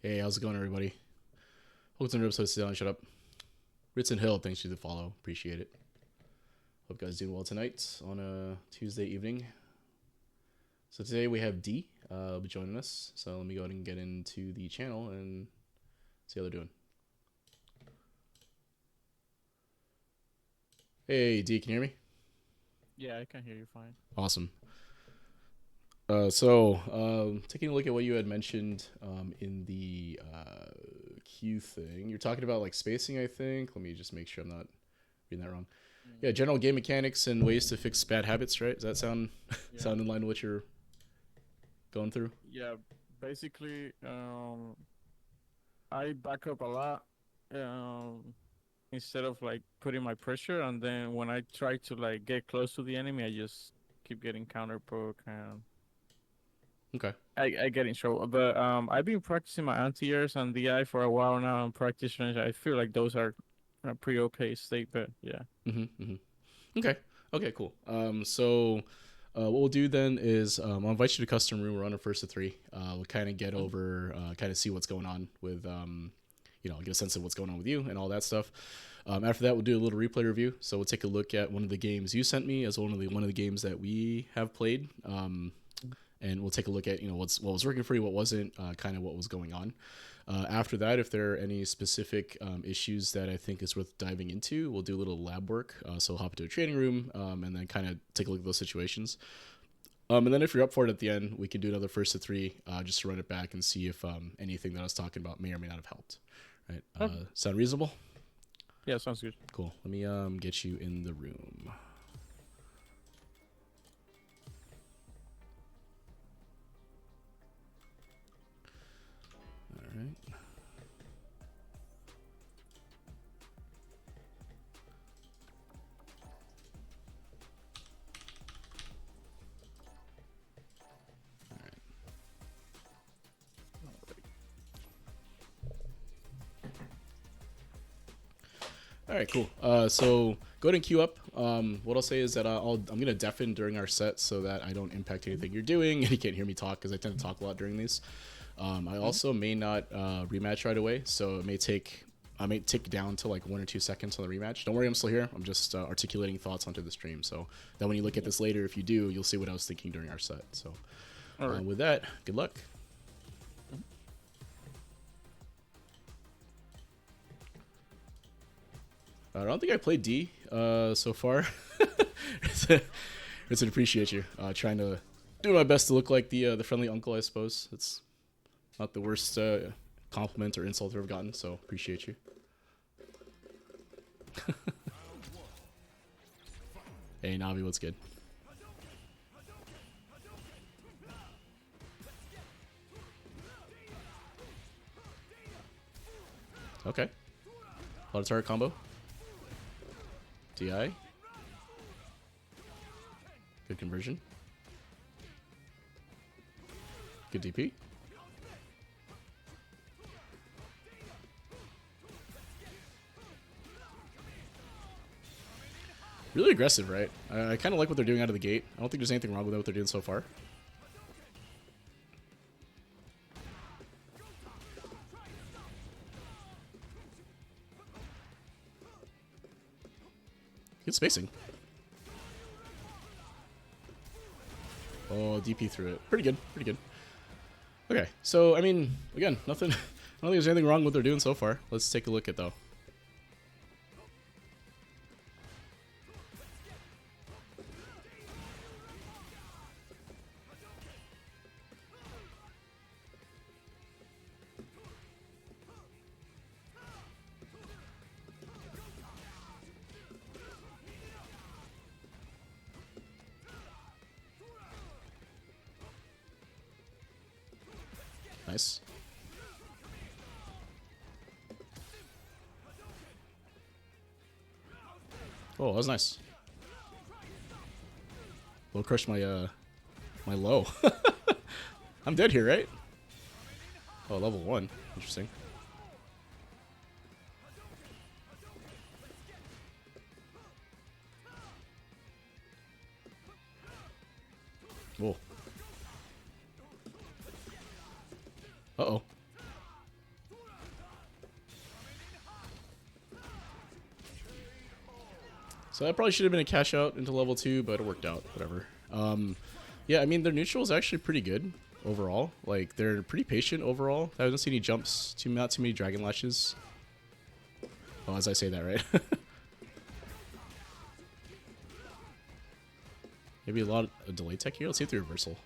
Hey, how's it going, everybody? Welcome to another episode of Sit Down and Shut Up. Ritson Hill, thanks for the follow. Appreciate it. Hope you guys doing well tonight on a Tuesday evening. So today we have D will be joining us. So let me go ahead and get into the channel and see how they're doing. Hey, D, can you hear me? Yeah, I can hear you fine. Awesome. Taking a look at what you had mentioned in the queue thing, you're talking about like spacing, I think. Let me just make sure I'm not reading that wrong. Yeah, Mm, general game mechanics and ways to fix bad habits, right? Does that sound yeah, sound in line with what you're going through? yeah. Basically, I back up a lot instead of like putting my pressure, and then when I try to like get close to the enemy, I just keep getting counter poke and Okay. I get in trouble. But I've been practicing my anti-airs and DI for a while now, and practice range. I feel like those are a pretty okay state, but yeah. Okay. Okay. Cool. What we'll do then is I'll invite you to custom room. We're on a first of three. We'll kind of get Mm, over, kind of see what's going on with, get a sense of what's going on with you and all that stuff. After that, we'll do a little replay review. So we'll take a look at one of the games you sent me as one of the games that we have played. And we'll take a look at what was working for you, what wasn't, kind of what was going on. After that, if there are any specific issues that I think is worth diving into, we'll do a little lab work. So we'll hop into a training room and then kind of take a look at those situations. And then if you're up for it at the end, we can do another first of three just to run it back and see if anything that I was talking about may or may not have helped. Right? okay. Sound reasonable? Yeah, sounds good. Cool. Let me get you in the room. All right. All right, cool. So go ahead and queue up. What I'll say is that I'm gonna deafen during our set so that I don't impact anything you're doing and you can't hear me talk because I tend to talk a lot during these. I Mm-hmm. also may not rematch right away, so I may tick down to like 1 or 2 seconds on the rematch. Don't worry, I'm still here. I'm just articulating thoughts onto the stream, so that when you look at Yeah. this later, if you do, you'll see what I was thinking during our set. So All right. with that, good luck. Mhm. I don't think I played D so far. It's an appreciate you trying to do my best to look like the friendly uncle, I suppose. It's not the worst compliment or insult I've ever gotten, so appreciate you. Hey Navi, what's good? Okay, a lot of target combo. Di, good conversion, good DP. Really aggressive, right? I kind of like what they're doing out of the gate. I don't think there's anything wrong with what they're doing so far. Good spacing. Oh, DP through it. Pretty good. Pretty good. Okay, so I mean, again, nothing. I don't think there's anything wrong with what they're doing so far. Let's take a look at though. Nice. Oh, that was nice. Low crush my low. I'm dead here, right? Oh, level 1. Interesting. Whoa. Uh-oh. So that probably should have been a cash out into level 2, but it worked out. Whatever. Yeah, I mean, their neutral is actually pretty good overall. Like, they're pretty patient overall. I haven't seen any jumps, not too many dragon lashes. Well, as I say that, right? Maybe a lot of delay tech here. Let's see if the reversal.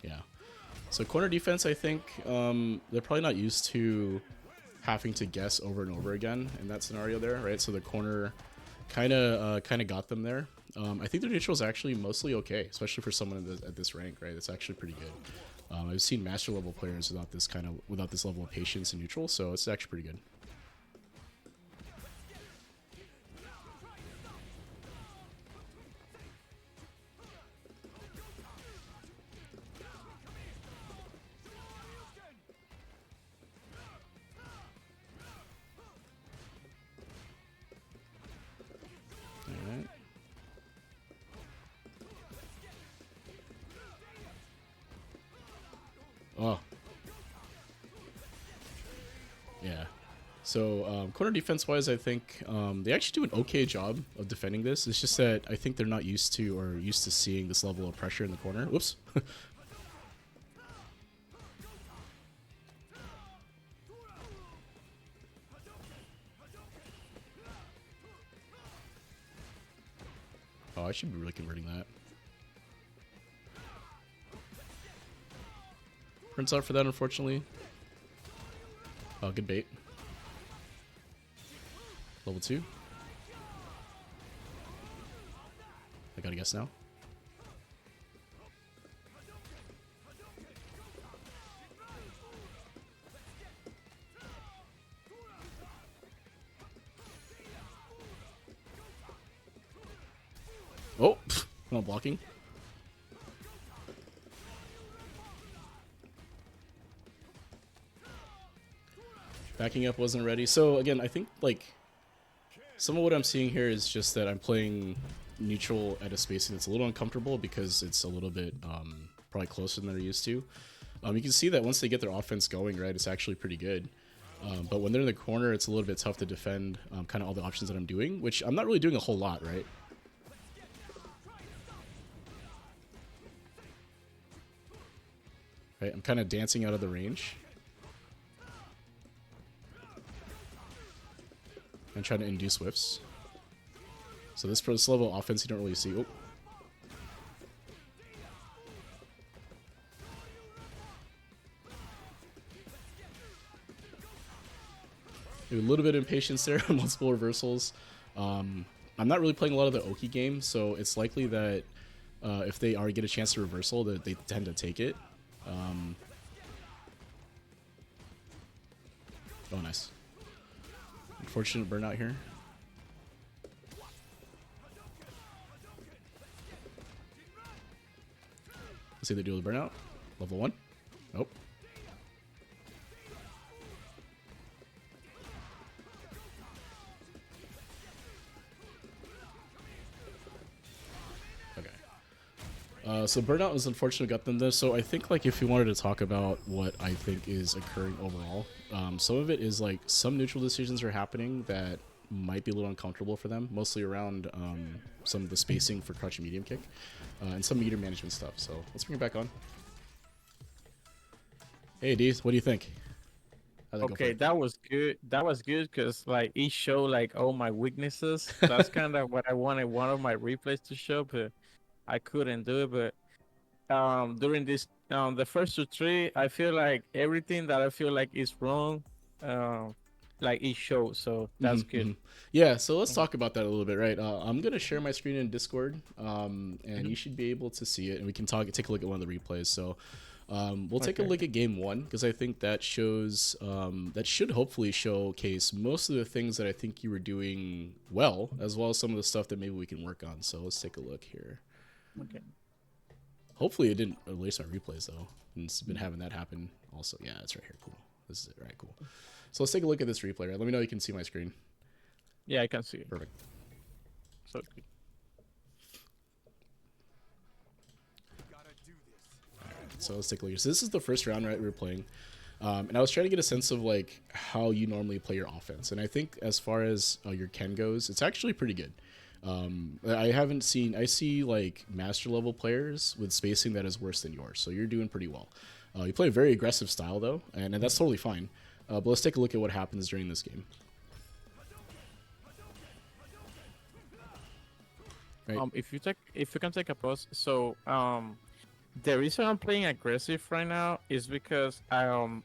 Yeah. So corner defense, I think they're probably not used to having to guess over and over again in that scenario there, right? So the corner kind of got them there. I think their neutral is actually mostly okay, especially for someone at this rank, right? It's actually pretty good. I've seen master level players without this level of patience in neutral, so it's actually pretty good. All right. Oh. Yeah. So corner defense wise, I think they actually do an okay job of defending this. It's just that I think they're not used to seeing this level of pressure in the corner. Whoops. Oh, I should be really converting that. Prints out for that, unfortunately. Oh, good bait. Level 2. I gotta guess now. Oh, not blocking. Backing up wasn't ready. So again, I think like some of what I'm seeing here is just that I'm playing neutral at a spacing that's a little uncomfortable because it's a little bit probably closer than they're used to. You can see that once they get their offense going, right, it's actually pretty good. But when they're in the corner, it's a little bit tough to defend kind of all the options that I'm doing, which I'm not really doing a whole lot, right? Right, I'm kind of dancing out of the range. And trying to induce whiffs. So this level of offense you don't really see. Oh. A little bit of impatience there on multiple reversals. I'm not really playing a lot of the Oki game, so it's likely that if they are get a chance to reversal, that they tend to take it. Oh, nice. Unfortunate burnout here. Let's see if they do the burnout. Level 1. Nope. Okay. So burnout was unfortunately got them though. So I think like if you wanted to talk about what I think is occurring overall, some of it is like some neutral decisions are happening that might be a little uncomfortable for them, mostly around some of the spacing for crouch and medium kick, and some meter management stuff. So let's bring it back on. Hey, D, what do you think? Okay, that was good. That was good because like it showed like all my weaknesses. That's kind of what I wanted one of my replays to show, but I couldn't do it. But during this the first two three, I feel like everything that I feel like is wrong, um, like it shows. So that's good. Yeah, so let's talk about that a little bit, right? I'm gonna share my screen in Discord, and you should be able to see it, and we can take a look at one of the replays. So we'll take a look at game 1 because I think that shows that should hopefully showcase most of the things that I think you were doing well as some of the stuff that maybe we can work on. So let's take a look here. Okay. Hopefully it didn't erase our replays though. And it's been having that happen also. Yeah, it's right here. Cool. This is it. Right, cool. So let's take a look at this replay. Right? Let me know you can see my screen. Yeah, I can see it. Perfect. So good. So let's take a look. So this is the first round, right? We were playing. And I was trying to get a sense of like how you normally play your offense. And I think as far as your Ken goes, it's actually pretty good. I see like master level players with spacing that is worse than yours. So you're doing pretty well. You play a very aggressive style though, and that's totally fine. But let's take a look at what happens during this game. Right. If you can take a pause. So the reason I'm playing aggressive right now is because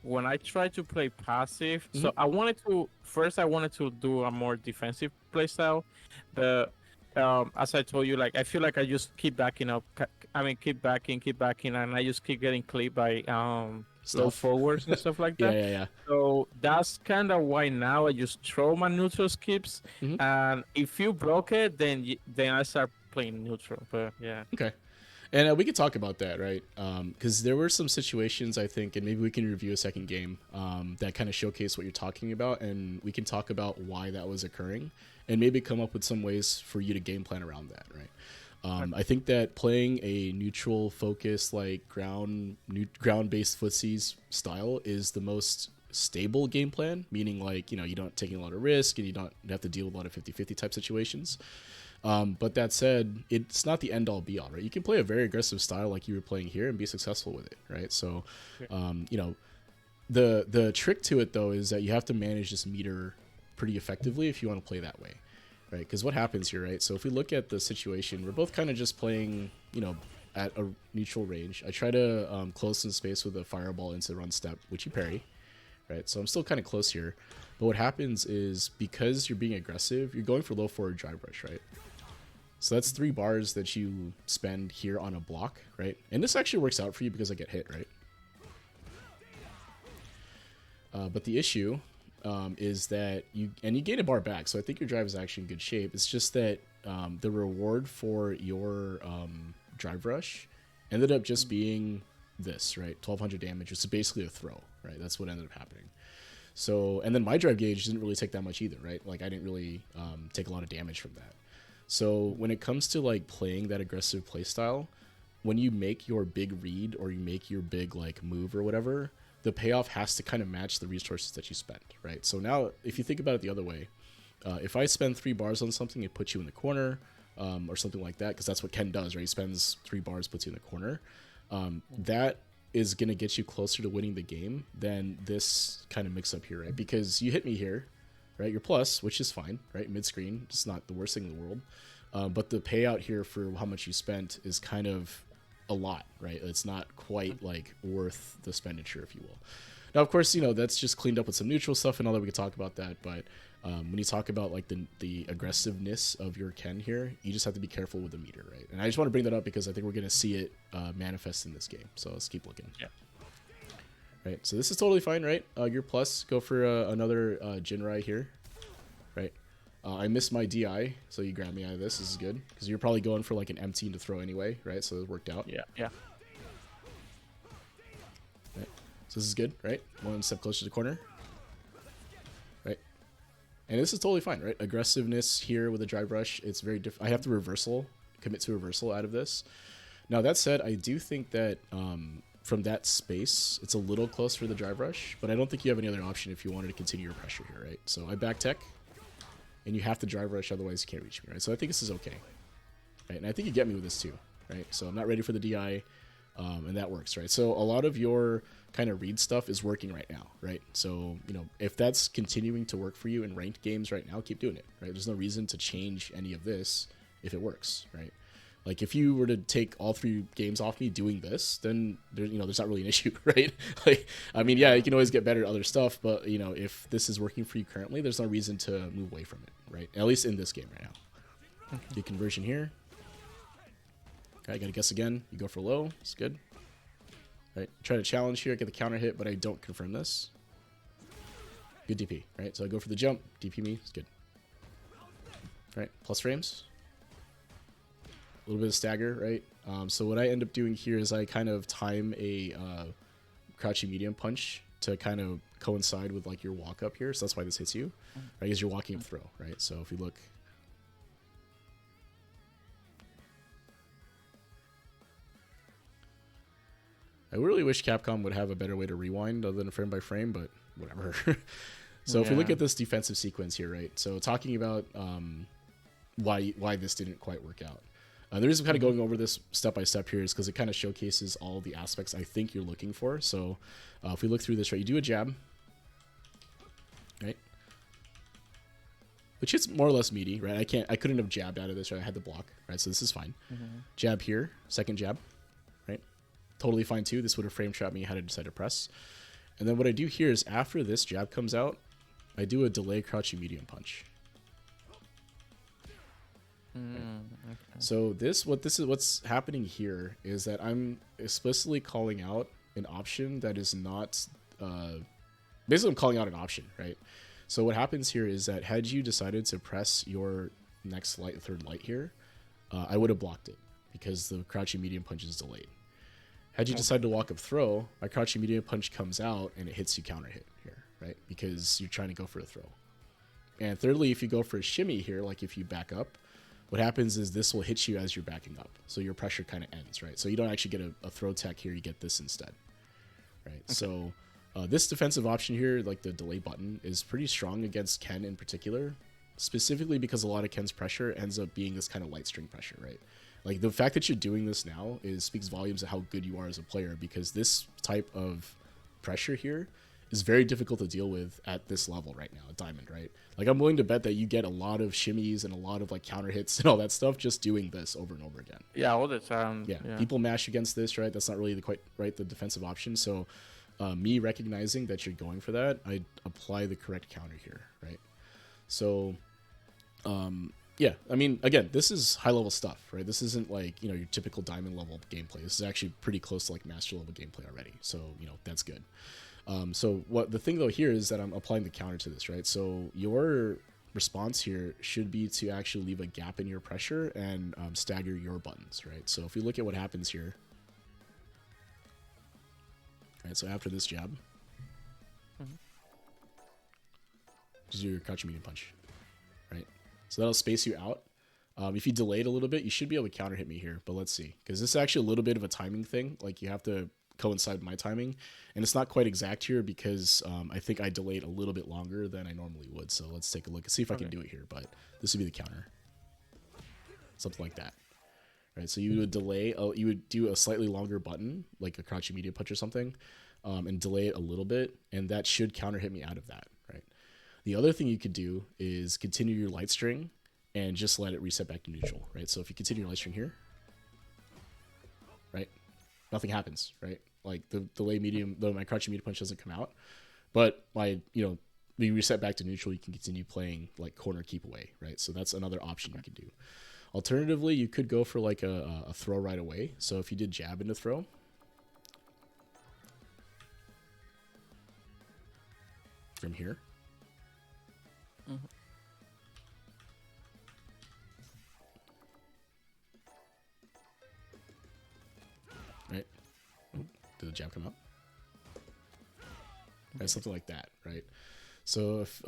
when I try to play passive, so I wanted to do a more defensive play style, but as I told you, like I feel like I just keep backing up. Keep backing, and I just keep getting clipped by slow forwards and stuff like that. Yeah. So that's kind of why now I just throw my neutral skips, and if you block it, then I start playing neutral. But yeah. Okay. And we could talk about that, right? Because there were some situations, I think, and maybe we can review a second game that kind of showcase what you're talking about, and we can talk about why that was occurring, and maybe come up with some ways for you to game plan around that, right? I think that playing a neutral focus, like ground-based footsies style is the most stable game plan, meaning like, you don't taking a lot of risk and you don't have to deal with a lot of 50-50 type situations. But that said, it's not the end all be all, right? You can play a very aggressive style like you were playing here and be successful with it, right? So, the trick to it though is that you have to manage this meter pretty effectively if you want to play that way, right? Because what happens here, right? So if we look at the situation, we're both kind of just playing, at a neutral range. I try to close some space with a fireball into run step, which you parry, right? So I'm still kind of close here. But what happens is because you're being aggressive, you're going for low forward drive rush, right? So that's 3 bars that you spend here on a block, right? And this actually works out for you because I get hit, right? But the issue is that you gain a bar back, so I think your drive is actually in good shape. It's just that the reward for your drive rush ended up just being this, right? 1200 damage, which is basically a throw, right? That's what ended up happening. So, and then my drive gauge didn't really take that much either, right? Like I didn't really take a lot of damage from that. So when it comes to like playing that aggressive play style, when you make your big read or you make your big like move or whatever, the payoff has to kind of match the resources that you spend, right? So now if you think about it the other way, if I spend 3 bars on something, it puts you in the corner or something like that, because that's what Ken does, right? He spends 3 bars, puts you in the corner. That is going to get you closer to winning the game than this kind of mix up here, right? Because you hit me here, right? You're plus, which is fine, right? Mid-screen, it's not the worst thing in the world. But the payout here for how much you spent is kind of a lot, right? It's not quite like worth the expenditure, if you will. Now, of course, that's just cleaned up with some neutral stuff and all that. We could talk about that, but when you talk about like the aggressiveness of your Ken here, you just have to be careful with the meter, right? And I just want to bring that up because I think we're going to see it manifest in this game. So let's keep looking. Yeah. Right. So this is totally fine, right? Your plus, go for another Jinrai here, right? I missed my DI, so you grab me out of this. This is good because you're probably going for like an M-team to throw anyway, right? So it worked out. Yeah. Right. So this is good, right? One step closer to the corner. Right. And this is totally fine, right? Aggressiveness here with a drive rush, it's very different. I have to commit to reversal out of this. Now, that said, I do think that from that space, it's a little close for the drive rush, but I don't think you have any other option if you wanted to continue your pressure here, right? So I back tech, and you have to drive rush, otherwise you can't reach me, right? So I think this is okay, right? And I think you get me with this too, right? So I'm not ready for the DI, and that works, right? So a lot of your kind of read stuff is working right now, right? So, if that's continuing to work for you in ranked games right now, keep doing it, right? There's no reason to change any of this if it works, right? Like if you were to take all 3 games off me doing this, then there's not really an issue, right? Like, I mean, yeah, you can always get better at other stuff, but if this is working for you currently, there's no reason to move away from it, right? At least in this game right now. Okay. The conversion here. Okay, I gotta guess again. You go for low. It's good. Right, try to challenge here, get the counter hit, but I don't confirm this. Good DP, right? So I go for the jump, DP me, it's good. Right, plus frames. A little bit of stagger, right? So what I end up doing here is I kind of time a crouching medium punch to kind of coincide with like your walk up here. So that's why this hits you, right? Because you're walking up throw, right? So if you look, I really wish Capcom would have a better way to rewind other than frame by frame, but whatever. So if we look at this defensive sequence here, right? So talking about why this didn't quite work out. The reason I'm kind of going over this step by step here is because it kind of showcases all the aspects I think you're looking for. So if we look through this, right, you do a jab, right? Which is more or less meaty, right? I couldn't have jabbed out of this, right? I had to block, right? So this is fine. Jab here, second jab, right? Totally fine too. This would have frame trapped me had I decided to press. And then what I do here is after this jab comes out, I do a delay crouching medium punch. Okay. So what's happening here is that I'm explicitly calling out an option that is not basically I'm calling out an option, right? So what happens here is that had you decided to press your next third light here, I would have blocked it because the crouching medium punch is delayed. Had you decided to walk up throw, my crouching medium punch comes out and it hits you counter hit here, right? Because you're trying to go for a throw. And thirdly, if you go for a shimmy here, like if you back up, what happens is this will hit you as you're backing up. So your pressure kind of ends, right? So you don't actually get a throw tech here, you get this instead, right? Okay. So this defensive option here, like the delay button, is pretty strong against Ken in particular, specifically because a lot of Ken's pressure ends up being this kind of light string pressure, right? Like the fact that you're doing this now speaks volumes of how good you are as a player, because this type of pressure here is very difficult to deal with at this level right now, at Diamond, right? Like I'm willing to bet that you get a lot of shimmies and a lot of like counter hits and all that stuff just doing this over and over again. Yeah, all the time. Yeah, people mash against this, right? That's not really quite right the defensive option. So me recognizing that you're going for that, I apply the correct counter here, right? So yeah, I mean, again, this is high level stuff, right? This isn't like, your typical Diamond level gameplay. This is actually pretty close to like master level gameplay already. So, that's good. So what the thing though here is that I'm applying the counter to this, right? So your response here should be to actually leave a gap in your pressure and stagger your buttons, right? So if you look at what happens here, right? So after this jab, just do your crouching medium punch, right? So that'll space you out. If you delayed a little bit, you should be able to counter hit me here, but let's see, because this is actually a little bit of a timing thing. Like you have to coincide my timing, and it's not quite exact here because I think I delayed a little bit longer than I normally would. So let's take a look and see if I can do it here, but this would be the counter, something like that, right? So you would delay, you would do a slightly longer button like a crouching medium punch or something, and delay it a little bit, and that should counter hit me out of that, right? The other thing you could do is continue your light string and just let it reset back to neutral, right? So if you continue your light string here, right, nothing happens, right? Like the delay medium, though my crouching medium punch doesn't come out, but my, we reset back to neutral, you can continue playing like corner keep away, right? So that's another option you could do. Alternatively, you could go for like a throw right away. So if you did jab into throw, from here, right? Did the jab come out? Right, something like that, right? So if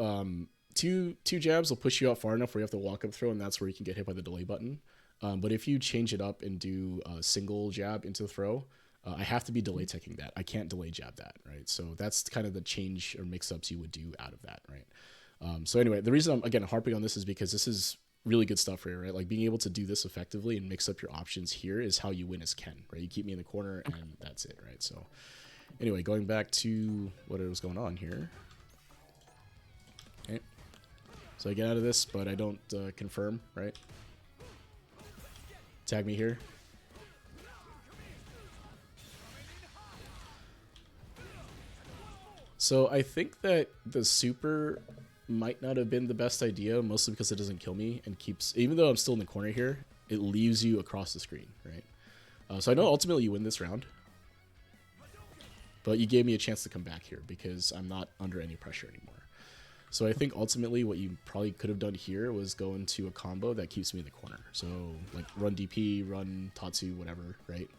two jabs will push you out far enough where you have to walk up throw, and that's where you can get hit by the delay button. But if you change it up and do a single jab into the throw, I have to be delay teching that. I can't delay jab that, right? So that's kind of the change or mix-ups you would do out of that, right? So anyway, the reason I'm, again, harping on this is because this is really good stuff for you, right? Like being able to do this effectively and mix up your options here is how you win as Ken, right? You keep me in the corner and that's it, right? So anyway, going back to what was going on here. Okay. So I get out of this, but I don't confirm, right? Tag me here. So I think that the super might not have been the best idea, mostly because it doesn't kill me and keeps, even though I'm still in the corner here, it leaves you across the screen, right? So I know ultimately you win this round, but you gave me a chance to come back here because I'm not under any pressure anymore. So I think ultimately what you probably could have done here was go into a combo that keeps me in the corner. So like run DP, run Tatsu, whatever, right?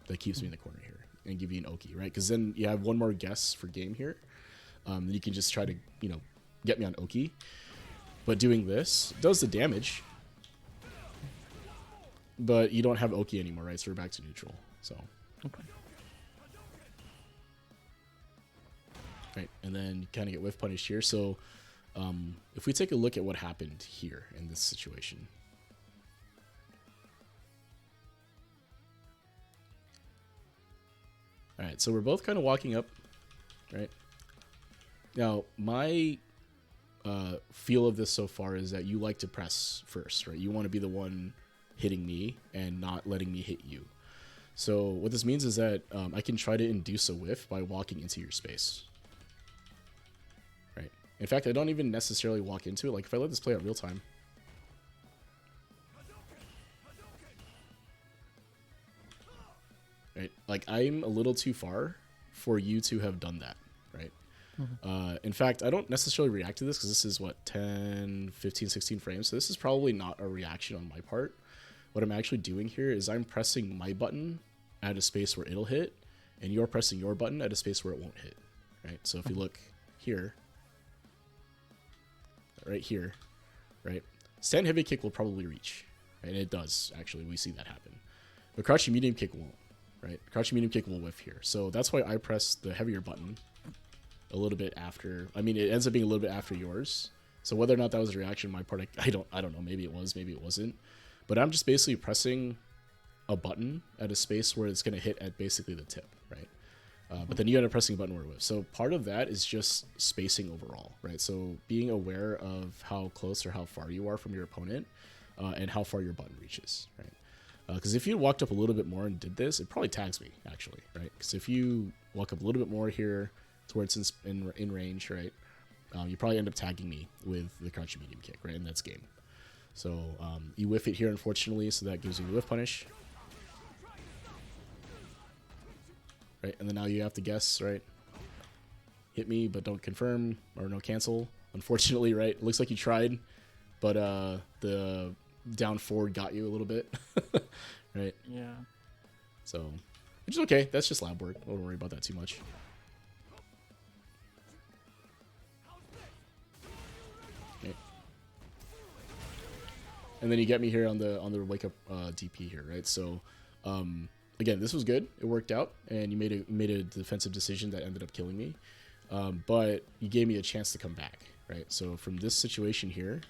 That keeps me in the corner here and give you an Oki, right? Because then you have one more guess for game here. Then you can just try to, get me on Oki. But doing this does the damage, but you don't have Oki anymore, right? So we're back to neutral. So, okay. right? And then you kind of get whiff punished here. So if we take a look at what happened here in this situation. All right, so we're both kind of walking up, right? Now, my feel of this so far is that you like to press first, right? You want to be the one hitting me and not letting me hit you. So what this means is that I can try to induce a whiff by walking into your space. Right. In fact, I don't even necessarily walk into it. Like, if I let this play out real time. Right. Like, I'm a little too far for you to have done that. Right. In fact, I don't necessarily react to this because this is, what, 10, 15, 16 frames. So this is probably not a reaction on my part. What I'm actually doing here is I'm pressing my button at a space where it'll hit, and you're pressing your button at a space where it won't hit, right? So if you look here, right here, right? Stand heavy kick will probably reach, right? And it does, actually. We see that happen. But crouching medium kick won't, right? Crouching medium kick will whiff here. So that's why I press the heavier button a little bit after. I mean, it ends up being a little bit after yours. So whether or not that was a reaction on my part, I don't know. Maybe it was, maybe it wasn't. But I'm just basically pressing a button at a space where it's going to hit at basically the tip, right? But then you end up pressing a button where it whiffs. So part of that is just spacing overall, right? So being aware of how close or how far you are from your opponent and how far your button reaches, right? Because if you walked up a little bit more and did this, it probably tags me, actually, right? Because if you walk up a little bit more here to where it's in range, right, you probably end up tagging me with the crouching medium kick, right? And that's game. So you whiff it here, unfortunately, so that gives you the whiff punish. Right, and then now you have to guess, right? Hit me, but don't confirm, or no cancel. Unfortunately, right? It looks like you tried, but the down forward got you a little bit. Right? Yeah. So, which is okay. That's just lab work. Don't worry about that too much. Okay. And then you get me here on the wake up DP here, right? So, again, this was good. It worked out, and you made a defensive decision that ended up killing me. But you gave me a chance to come back, right? So from this situation here,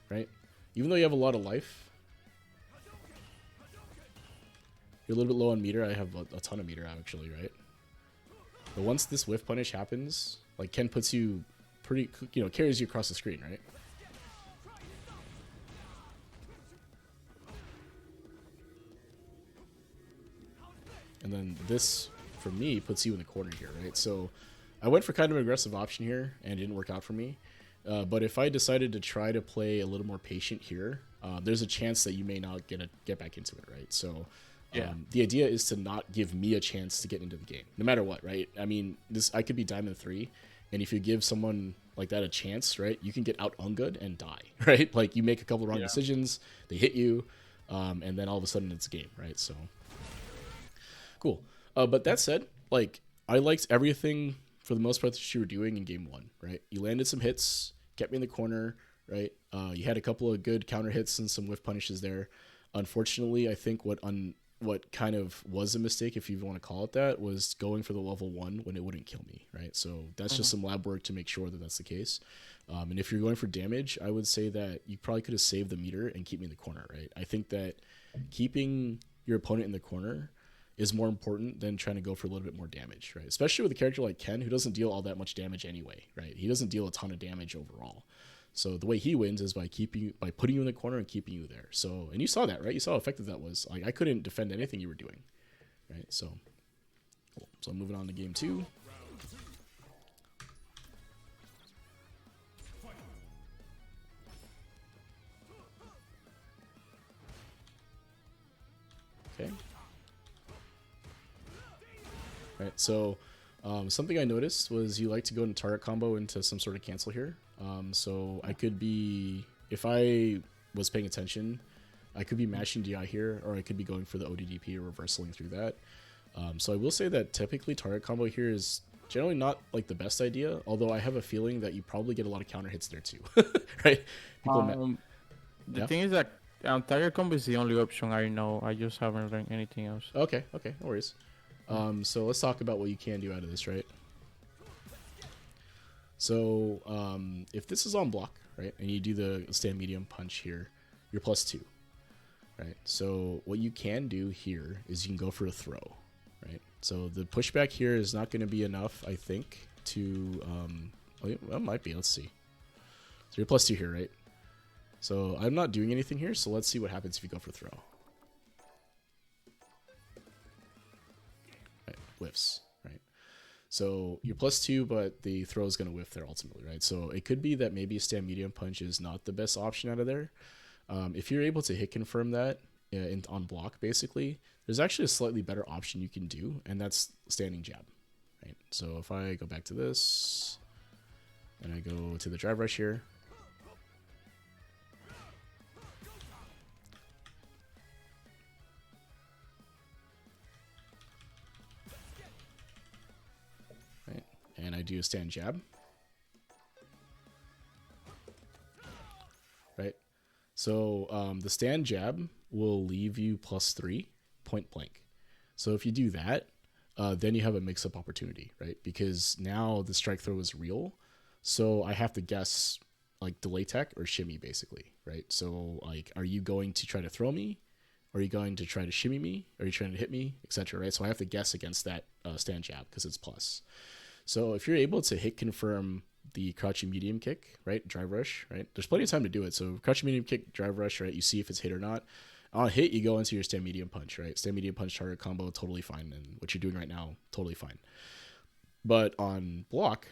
right? Even though you have a lot of life, you're a little bit low on meter. I have a ton of meter, actually, right? But once this whiff punish happens, like, Ken puts you pretty, carries you across the screen, right? And then this, for me, puts you in the corner here, right? So I went for kind of an aggressive option here, and it didn't work out for me. But if I decided to try to play a little more patient here, there's a chance that you may not get back into it, right? So the idea is to not give me a chance to get into the game, no matter what, right? I mean, I could be Diamond 3, and if you give someone like that a chance, right, you can get out ungood and die, right? Like, you make a couple wrong decisions, they hit you, and then all of a sudden it's a game, right? So cool. But that said, like, I liked everything for the most part that you were doing in game 1, right? You landed some hits, kept me in the corner, right? You had a couple of good counter hits and some whiff punishes there. Unfortunately, I think what kind of was a mistake, if you want to call it that, was going for the level 1 when it wouldn't kill me, right? So that's just some lab work to make sure that that's the case. And if you're going for damage, I would say that you probably could have saved the meter and keep me in the corner, right? I think that keeping your opponent in the corner is more important than trying to go for a little bit more damage, right? Especially with a character like Ken, who doesn't deal all that much damage anyway, right? He doesn't deal a ton of damage overall. So the way he wins is by putting you in the corner and keeping you there. So, and you saw that, right? You saw how effective that was. Like, I couldn't defend anything you were doing, right? So, cool. So I'm moving on to game 2. Okay. Right, so something I noticed was you like to go into target combo into some sort of cancel here. So I could be, if I was paying attention, I could be mashing DI here, or I could be going for the ODDP or reversaling through that. So I will say that typically target combo here is generally not like the best idea, although I have a feeling that you probably get a lot of counter hits there too, right? The thing is that target combo is the only option I know. I just haven't learned anything else. Okay, no worries. So let's talk about what you can do out of this, right? So if this is on block, right, and you do the stand medium punch here, you're +2, right? So what you can do here is you can go for a throw, right? So the pushback here is not going to be enough, I think, to well, it might be. Let's see. So you're +2 here, right? So I'm not doing anything here, so let's see what happens if you go for throw. Right, whiffs, right? So you're +2, but the throw is going to whiff there ultimately, right? So it could be that maybe a stand medium punch is not the best option out of there. If you're able to hit confirm that on block, basically, there's actually a slightly better option you can do, and that's standing jab, right? So if I go back to this, and I go to the drive rush here, right, and I do a stand jab, right? So the stand jab will leave you +3 point blank. So if you do that, then you have a mix-up opportunity, right? Because now the strike throw is real, so I have to guess like delay tech or shimmy, basically, right? So like, are you going to try to throw me? Are you going to try to shimmy me? Are you trying to hit me, etc., right? So I have to guess against that stand jab because it's plus. So if you're able to hit confirm the crouching medium kick, right, drive rush, right, there's plenty of time to do it. So crouching medium kick, drive rush, right, you see if it's hit or not. On hit, you go into your stand medium punch, right? Stand medium punch target combo, totally fine. And what you're doing right now, totally fine. But on block,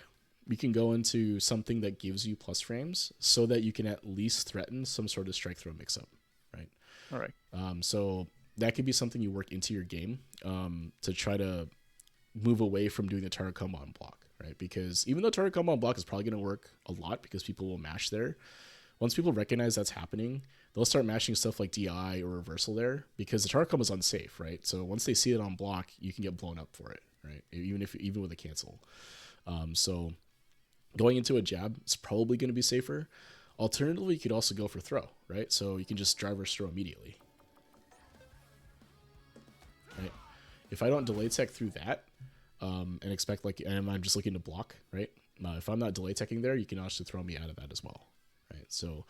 we can go into something that gives you plus frames so that you can at least threaten some sort of strike throw mix up, right? All right. So that could be something you work into your game to try to move away from doing the target combo on block, right? Because even though target combo on block is probably going to work a lot because people will mash there, once people recognize that's happening, they'll start mashing stuff like DI or reversal there because the target combo is unsafe, right? So once they see it on block, you can get blown up for it, right? Even with a cancel. So going into a jab is probably going to be safer. Alternatively, you could also go for throw, right? So you can just drive or throw immediately, right? If I don't delay tech through that and expect and I'm just looking to block, right? If I'm not delay teching there, you can also throw me out of that as well, right? So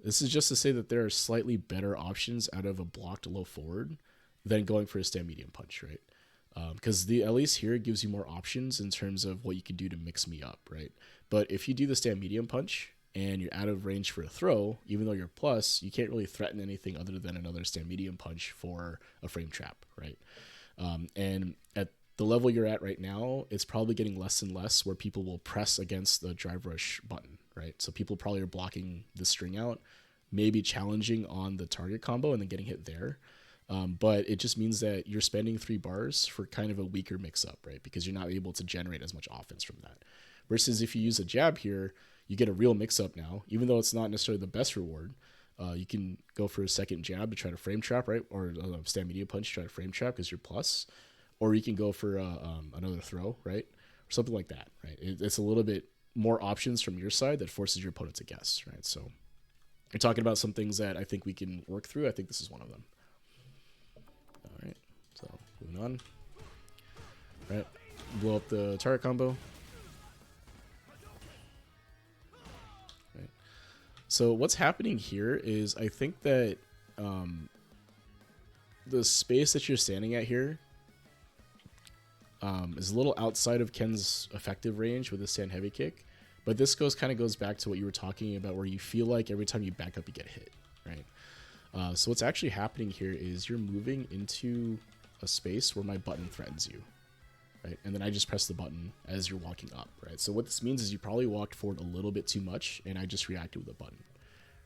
this is just to say that there are slightly better options out of a blocked low forward than going for a stand medium punch, right? Because at least here it gives you more options in terms of what you can do to mix me up, right? But if you do the stand medium punch and you're out of range for a throw, even though you're plus, you can't really threaten anything other than another stand medium punch for a frame trap, right? And at the level you're at right now, it's probably getting less and less where people will press against the drive rush button, right? So people probably are blocking the string out, maybe challenging on the target combo and then getting hit there. But it just means that you're spending 3 bars for kind of a weaker mix-up, right? Because you're not able to generate as much offense from that. Versus if you use a jab here, you get a real mix-up now, even though it's not necessarily the best reward. You can go for a second jab to try to frame trap, right? Or stand medium punch to try to frame trap because you're plus. Or you can go for another throw, right? Or something like that, right? It's a little bit more options from your side that forces your opponent to guess, right? So you're talking about some things that I think we can work through. I think this is one of them. All right, so moving on. All right, blow up the target combo. Right. So what's happening here is I think that the space that you're standing at here is a little outside of Ken's effective range with the stand heavy kick. But this kind of goes back to what you were talking about where you feel like every time you back up, you get hit, right? So what's actually happening here is you're moving into a space where my button threatens you, right? And then I just press the button as you're walking up, right? So what this means is you probably walked forward a little bit too much, and I just reacted with a button.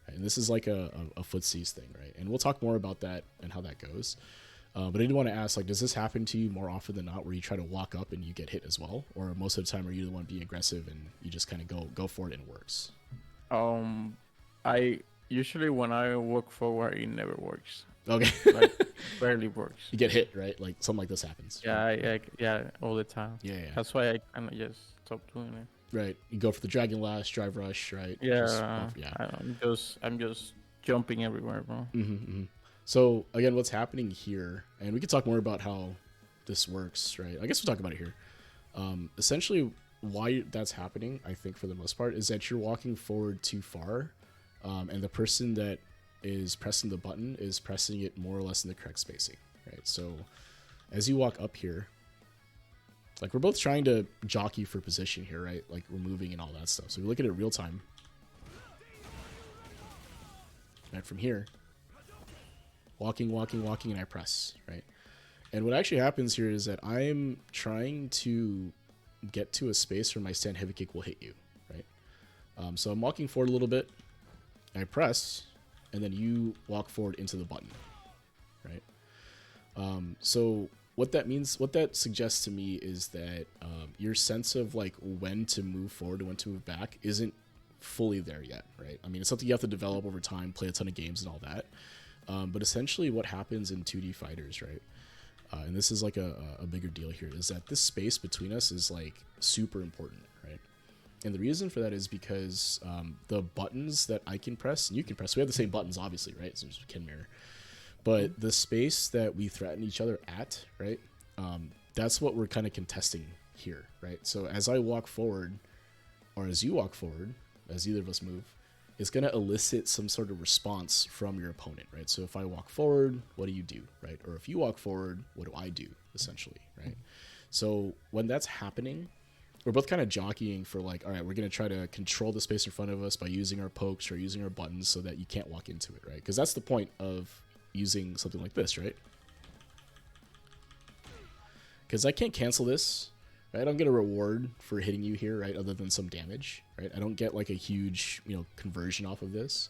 Right? And this is like a footsies thing, right? And we'll talk more about that and how that goes. But I did want to ask, like, does this happen to you more often than not where you try to walk up and you get hit as well? Or most of the time are you the one being aggressive and you just kind of go for it and it works? I usually when I walk forward, it never works. Okay. Like, barely works. You get hit, right? Like something like this happens. Yeah, yeah, all the time. Yeah. That's why I kind of just stopped doing it. Right. You go for the dragon lash, drive rush, right? Yeah. I'm just jumping everywhere, bro. So again, what's happening here, and we can talk more about how this works, right? I guess we'll talk about it here. Essentially, why that's happening, I think, for the most part, is that you're walking forward too far, and the person that is pressing the button is pressing it more or less in the correct spacing, right? So as you walk up here, like we're both trying to jockey for position here, right? Like we're moving and all that stuff. So we look at it real time. Right, from here, walking, and I press, right? And what actually happens here is that I'm trying to get to a space where my stand heavy kick will hit you, right? So I'm walking forward a little bit, I press, and then you walk forward into the button, right? So what that means, what that suggests to me is that your sense of like when to move forward and when to move back isn't fully there yet, right? I mean, it's something you have to develop over time, play a ton of games and all that. But essentially what happens in 2D fighters, right? And this is like a bigger deal here, is that this space between us is like super important, right? And the reason for that is because the buttons that I can press and you can press, we have the same buttons, obviously, right? So we can mirror. But the space that we threaten each other at, right? That's what we're kind of contesting here, right? So as I walk forward, or as you walk forward, as either of us move, it's going to elicit some sort of response from your opponent, right? So if I walk forward, what do you do, right? Or if you walk forward, what do I do, essentially, right? So when that's happening, we're both kind of jockeying for like, all right, we're going to try to control the space in front of us by using our pokes or using our buttons so that you can't walk into it, right? Because that's the point of using something like this, right? Because I can't cancel this, right? I don't get a reward for hitting you here, right? Other than some damage, right? I don't get like a huge, conversion off of this.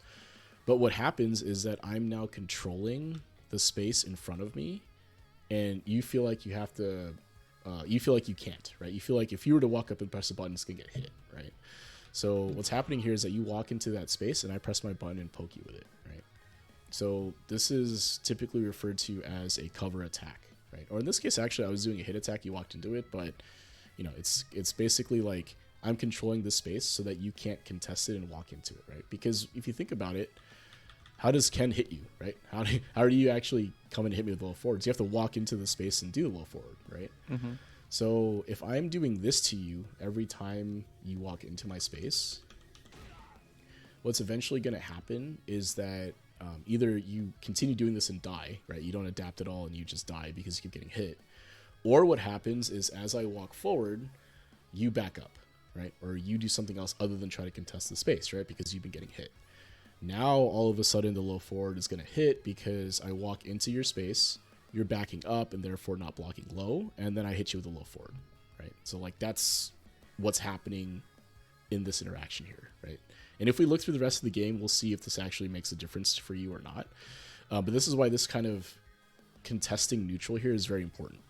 But what happens is that I'm now controlling the space in front of me, and you feel like you have to, you feel like you can't, right? You feel like if you were to walk up and press a button, it's gonna get hit, right? So what's happening here is that you walk into that space and I press my button and poke you with it, right? So this is typically referred to as a cover attack, right? Or in this case, actually, I was doing a hit attack, you walked into it, but it's basically like I'm controlling this space so that you can't contest it and walk into it, right? Because if you think about it, how does Ken hit you, right? How do you actually come and hit me with low forwards? You have to walk into the space and do the low forward, right? Mm-hmm. So if I'm doing this to you every time you walk into my space, what's eventually going to happen is that either you continue doing this and die, right? You don't adapt at all and you just die because you keep getting hit. Or what happens is as I walk forward, you back up, right? Or you do something else other than try to contest the space, right? Because you've been getting hit. Now, all of a sudden, the low forward is going to hit because I walk into your space, you're backing up and therefore not blocking low, and then I hit you with a low forward, right? So, like, that's what's happening in this interaction here, right? And if we look through the rest of the game, we'll see if this actually makes a difference for you or not. But this is why this kind of contesting neutral here is very important,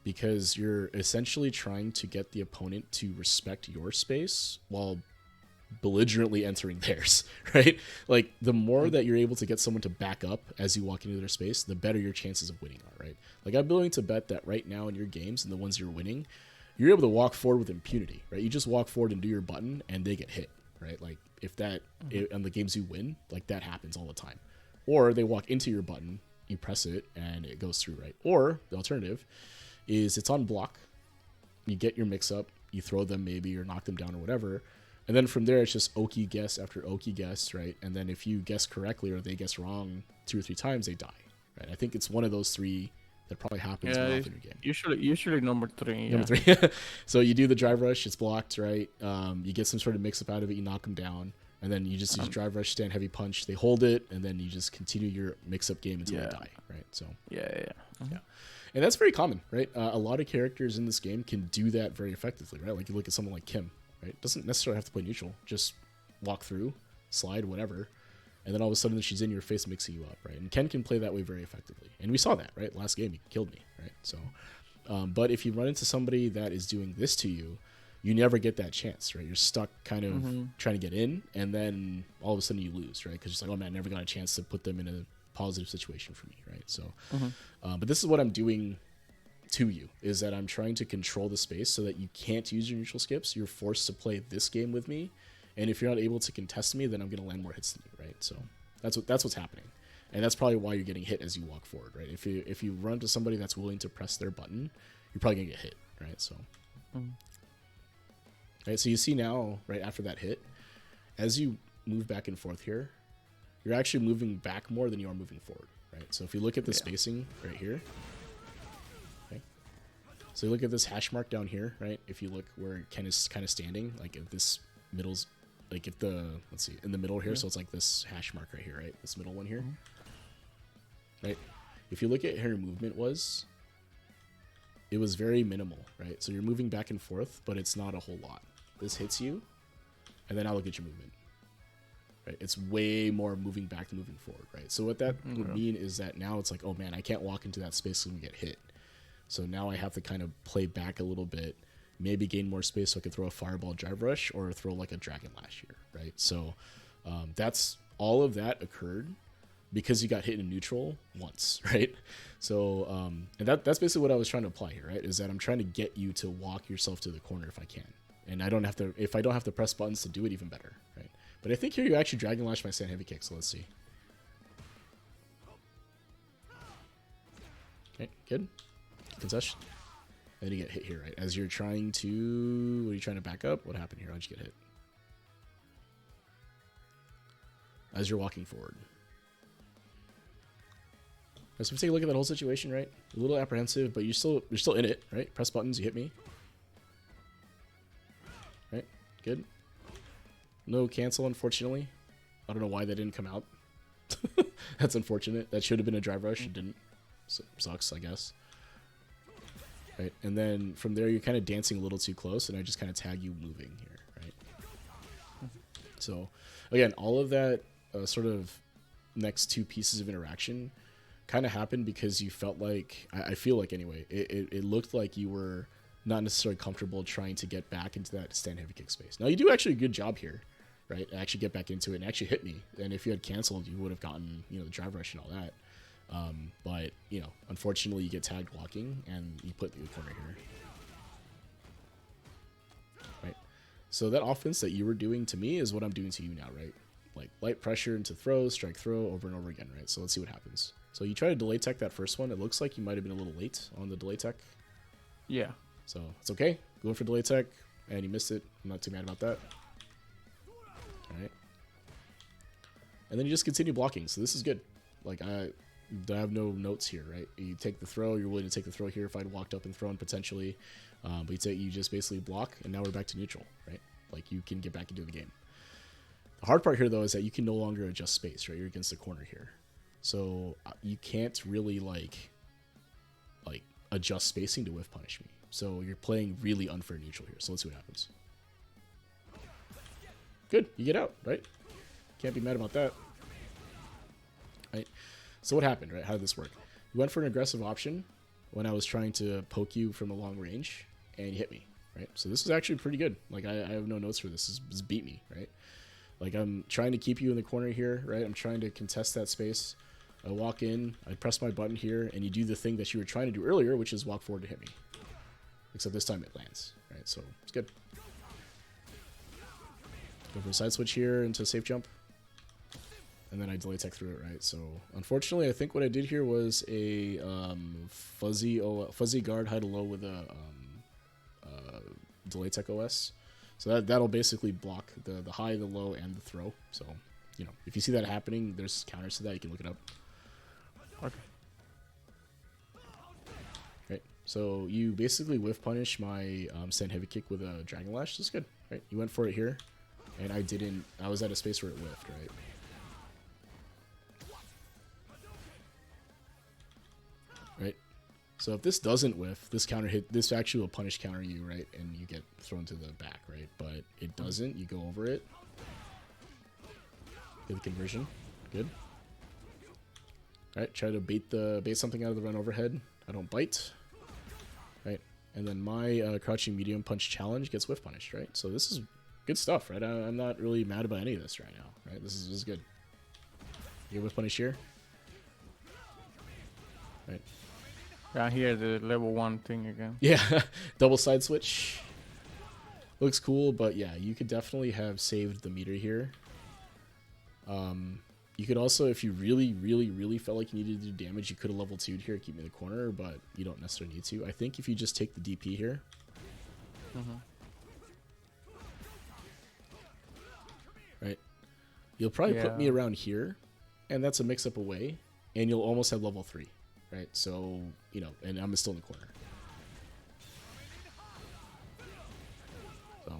because you're essentially trying to get the opponent to respect your space while belligerently entering theirs, right? Like the more that you're able to get someone to back up as you walk into their space, the better your chances of winning are, right? Like I'm willing to bet that right now in your games and the ones you're winning, you're able to walk forward with impunity, right? You just walk forward and do your button and they get hit, right? Like if that on the games you win, like that happens all the time. Or they walk into your button, you press it and it goes through, right? Or the alternative is it's on block, you get your mix up, you throw them maybe or knock them down or whatever. And then from there, it's just okie guess after okie guess, right? And then if you guess correctly or they guess wrong 2 or 3 times, they die, right? I think it's one of those 3 that probably happens more often in your game. Usually number 3. Number 3. So you do the drive rush, it's blocked, right? You get some sort of mix up out of it, you knock them down, and then you just use drive rush, stand heavy punch. They hold it, and then you just continue your mix up game until they die, right? So yeah. And that's very common, right? A lot of characters in this game can do that very effectively, right? Like you look at someone like Kim. Right? Doesn't necessarily have to play neutral. Just walk through, slide, whatever, and then all of a sudden she's in your face mixing you up, right? And Ken can play that way very effectively, and we saw that, right? Last game he killed me, right? So, but if you run into somebody that is doing this to you, you never get that chance, right? You're stuck kind of trying to get in, and then all of a sudden you lose, right? Because it's like, oh man, I never got a chance to put them in a positive situation for me, right? So, but this is what I'm doing to you, is that I'm trying to control the space so that you can't use your neutral skips. You're forced to play this game with me, and if you're not able to contest me, then I'm going to land more hits than you, right? So that's what's happening, and that's probably why you're getting hit as you walk forward, right? If you run to somebody that's willing to press their button, you're probably gonna get hit, right? So, right. So you see now, right after that hit, as you move back and forth here, you're actually moving back more than you are moving forward, right? So if you look at the spacing right here, okay. So you look at this hash mark down here, right? If you look where Ken is kind of standing, like if this middle's, like if the, let's see, in the middle here, so it's like this hash mark right here, right? This middle one here, right? If you look at how your movement was, it was very minimal, right? So you're moving back and forth, but it's not a whole lot. This hits you, and then now look at your movement. Right? It's way more moving back than moving forward, right? So what that would mean is that now it's like, oh man, I can't walk into that space and get hit. So now I have to kind of play back a little bit, maybe gain more space so I can throw a fireball drive rush or throw like a dragon lash here, right? So that's all of that occurred because you got hit in neutral once, right? So and that's basically what I was trying to apply here, right? Is that I'm trying to get you to walk yourself to the corner if I can. And I don't have to, if I don't have to press buttons to do it, even better, right? But I think here you actually Dragon Lash my stand heavy kick, so let's see. Okay, good. Concession. And then you get hit here, right? As you're trying to, what are you trying to back up? What happened here? How'd you get hit? As you're walking forward. So if you take a look at that whole situation, right? A little apprehensive, but you're still in it, right? Press buttons, you hit me. Right? Good. No cancel, unfortunately. I don't know why that didn't come out. That's unfortunate. That should have been a drive rush. It didn't. So, sucks, I guess. Right, and then from there you're kind of dancing a little too close, and I just kind of tag you moving here, right? So, again, all of that sort of next two pieces of interaction kind of happened because you felt like, I feel like anyway, it looked like you were not necessarily comfortable trying to get back into that stand heavy kick space. Now, you do actually a good job here, right? Actually get back into it and actually hit me. And if you had canceled, you would have gotten, you know, the drive rush and all that. But, you know, unfortunately you get tagged walking and you put the corner here. Right? So that offense that you were doing to me is what I'm doing to you now, right? Like light pressure into throw, strike throw over and over again, right? So let's see what happens. So you try to delay tech that first one. It looks like you might have been a little late on the delay tech. Yeah. So it's okay. Going for delay tech and you missed it. I'm not too mad about that. All right. And then you just continue blocking. So this is good. Like I have no notes here, right? You take the throw. You're willing to take the throw here if I'd walked up and thrown potentially. But you just basically block, and now we're back to neutral, right? Like you can get back into the game. The hard part here, though, is that you can no longer adjust space, right? You're against the corner here. So you can't really like adjust spacing to whiff punish me. So you're playing really unfair neutral here. So let's see what happens. Good. You get out, right? Can't be mad about that. Right? So what happened, right? How did this work? You went for an aggressive option when I was trying to poke you from a long range, and you hit me, right? So this is actually pretty good. Like, I have no notes for this. This beat me, right? Like, I'm trying to keep you in the corner here, right? I'm trying to contest that space. I walk in, I press my button here, and you do the thing that you were trying to do earlier, which is walk forward to hit me. Except this time it lands, right? So it's good. Go for a side switch here into safe jump. And then I delay tech through it, right? So unfortunately, I think what I did here was a fuzzy guard high to low with a delay tech OS. So that'll basically block the high, the low, and the throw. So, you know, if you see that happening, there's counters to that. You can look it up. Okay. Right. So you basically whiff punish my stand heavy kick with a dragon lash. That's good, right? You went for it here, and I didn't. I was at a space where it whiffed, right? Right. So if this doesn't whiff, this counter hit, this actually will punish counter you, right? And you get thrown to the back, right? But it doesn't. You go over it. Get the conversion. Good. All right. Try to bait something out of the run overhead. I don't bite. Right. And then my crouching medium punch challenge gets whiff punished, right? So this is good stuff, right? I'm not really mad about any of this right now, right? This is good. You get whiff punish here. Right. Down here, the level 1 thing again. Yeah, double side switch. Looks cool, but yeah, you could definitely have saved the meter here. You could also, if you really, really, really felt like you needed to do damage, you could have level 2'd here, keep me in the corner, but you don't necessarily need to. I think if you just take the DP here, right, you'll probably put me around here, and that's a mix-up away, and you'll almost have level 3, right? So, you know, and I'm still in the corner. So,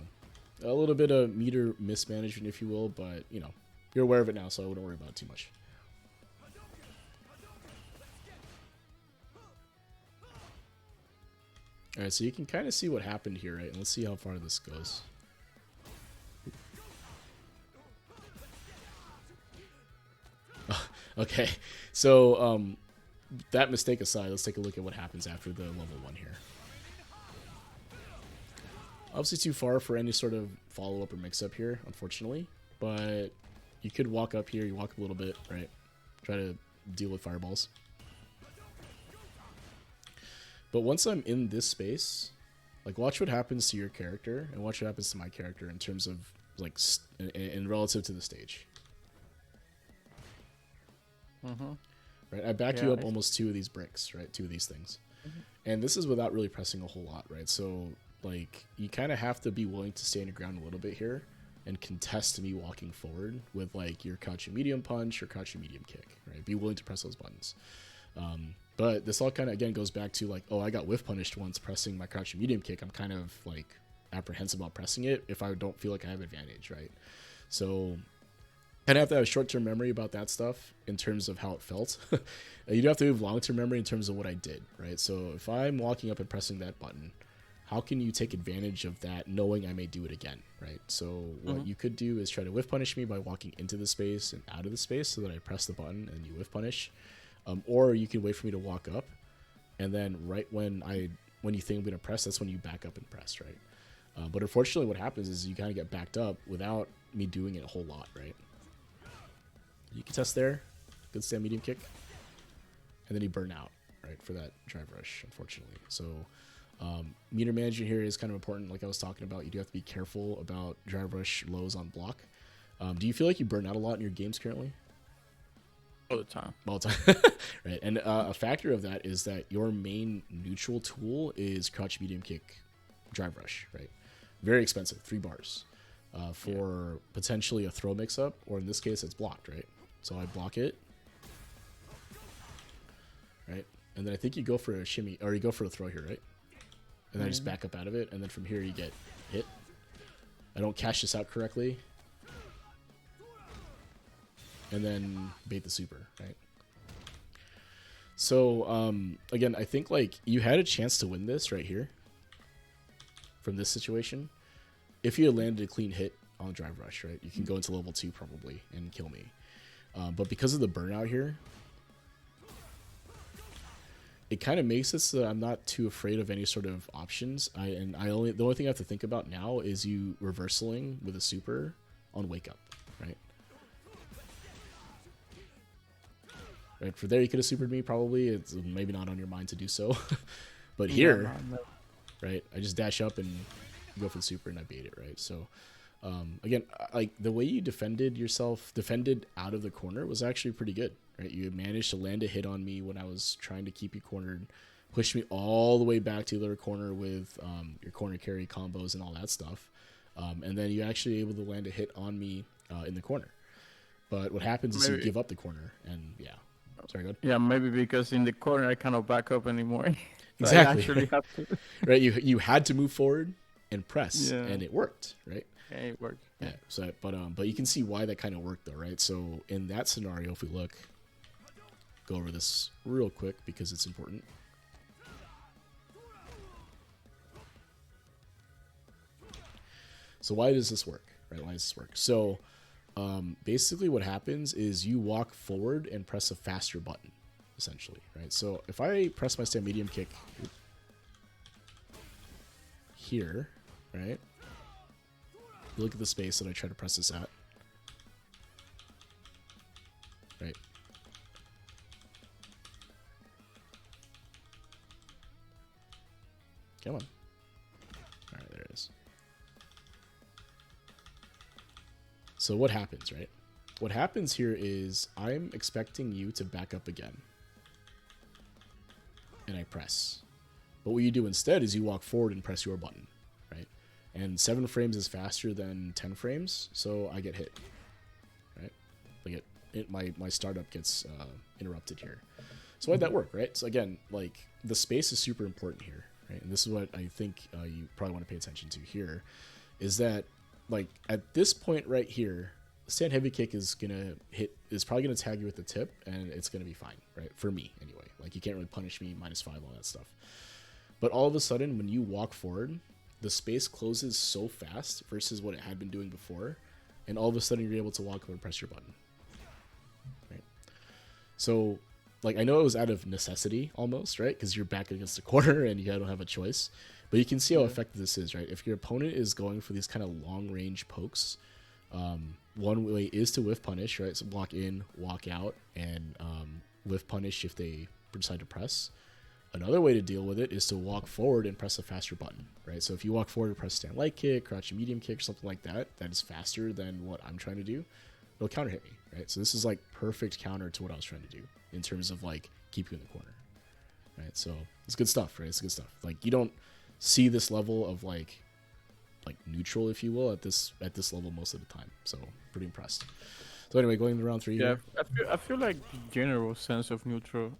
a little bit of meter mismanagement, if you will, but, you know, you're aware of it now, so I wouldn't worry about it too much. Alright, so you can kind of see what happened here, right? And let's see how far this goes. Okay, so that mistake aside, let's take a look at what happens after the level 1 here. Obviously too far for any sort of follow-up or mix-up here, unfortunately. But you could walk up here, you walk up a little bit, right? Try to deal with fireballs. But once I'm in this space, like, watch what happens to your character and watch what happens to my character in terms of, like, in relative to the stage. Right, I back you up almost 2 of these bricks, right? 2 of these things. And this is without really pressing a whole lot, right? So, like, you kind of have to be willing to stay on your ground a little bit here and contest me walking forward with, like, your crouching medium punch or crouching medium kick, right? Be willing to press those buttons. But this all kind of, again, goes back to, like, oh, I got whiff punished once pressing my crouching medium kick. I'm kind of, like, apprehensive about pressing it if I don't feel like I have advantage, right? So kind of have to have short-term memory about that stuff in terms of how it felt. You do have to have long-term memory in terms of what I did, right? So if I'm walking up and pressing that button, how can you take advantage of that knowing I may do it again, right? So what you could do is try to whiff punish me by walking into the space and out of the space so that I press the button and you whiff punish. Or you can wait for me to walk up, and then right when you think I'm going to press, that's when you back up and press, right? But unfortunately what happens is you kind of get backed up without me doing it a whole lot, right? You can test there. Good stand medium kick. And then you burn out, right, for that drive rush, unfortunately. So meter management here is kind of important. Like I was talking about, you do have to be careful about drive rush lows on block. Do you feel like you burn out a lot in your games currently? All the time. All the time. Right. And a factor of that is that your main neutral tool is crouch medium kick drive rush, right? Very expensive, 3 bars. For potentially a throw mix-up, or in this case, it's blocked, right? So I block it, right? And then I think you go for a shimmy, or you go for a throw here, right? And then I just back up out of it, and then from here you get hit. I don't cash this out correctly. And then bait the super, right? So, again, I think, like, you had a chance to win this right here from this situation. If you had landed a clean hit on drive rush, right, you can go into level 2 probably and kill me. But because of the burnout here, it kind of makes it so that I'm not too afraid of any sort of options. The only thing I have to think about now is you reversaling with a super on wake up, right? Right, for there you could have supered me probably. It's maybe not on your mind to do so. But here, right, I just dash up and go for the super and I bait it, right? So again, like, the way you defended out of the corner was actually pretty good, right? You managed to land a hit on me when I was trying to keep you cornered, push me all the way back to the other corner with your corner carry combos and all that stuff, and then you actually able to land a hit on me in the corner. But what happens is you give up the corner, and sorry, go ahead. Yeah, maybe because in the corner I cannot back up anymore. So exactly. I actually have to. Right, you had to move forward and press, and it worked, right? Yeah, it worked. Yeah. So, but you can see why that kind of worked, though, right? So in that scenario, if we go over this real quick because it's important. So why does this work, right? Why does this work? So basically what happens is you walk forward and press a faster button, essentially, right? So if I press my stand medium kick here, right? Look at the space that I try to press this at. Right. Come on. Alright, there it is. So what happens, right? what happens here is I'm expecting you to back up again. And I press. But what you do instead is you walk forward and press your button, right? And 7 frames is faster than 10 frames, so I get hit, right? Like my startup gets interrupted here. So why'd that work, right? So again, like the space is super important here, right? And this is what I think you probably want to pay attention to here, is that like at this point right here, stand heavy kick is probably gonna tag you with the tip, and it's gonna be fine, right? For me anyway. Like you can't really punish me, -5, all that stuff. But all of a sudden, when you walk forward, the space closes so fast versus what it had been doing before, and all of a sudden you're able to walk over and press your button. Right? So, like I know it was out of necessity almost, right? Because you're back against the corner and you don't have a choice. But you can see how effective this is, right? If your opponent is going for these kind of long range pokes, one way is to whiff punish, right? So walk in, walk out, and whiff punish if they decide to press. Another way to deal with it is to walk forward and press a faster button, right? So if you walk forward and press stand light kick, crouch medium kick, something like that, that is faster than what I'm trying to do, it'll counter hit me, right? So this is like perfect counter to what I was trying to do in terms of like keep you in the corner, right? So it's good stuff, right? It's good stuff. Like you don't see this level of like neutral, if you will, at this level most of the time. So pretty impressed. So anyway, going to round 3. Yeah, I feel like general sense of neutral.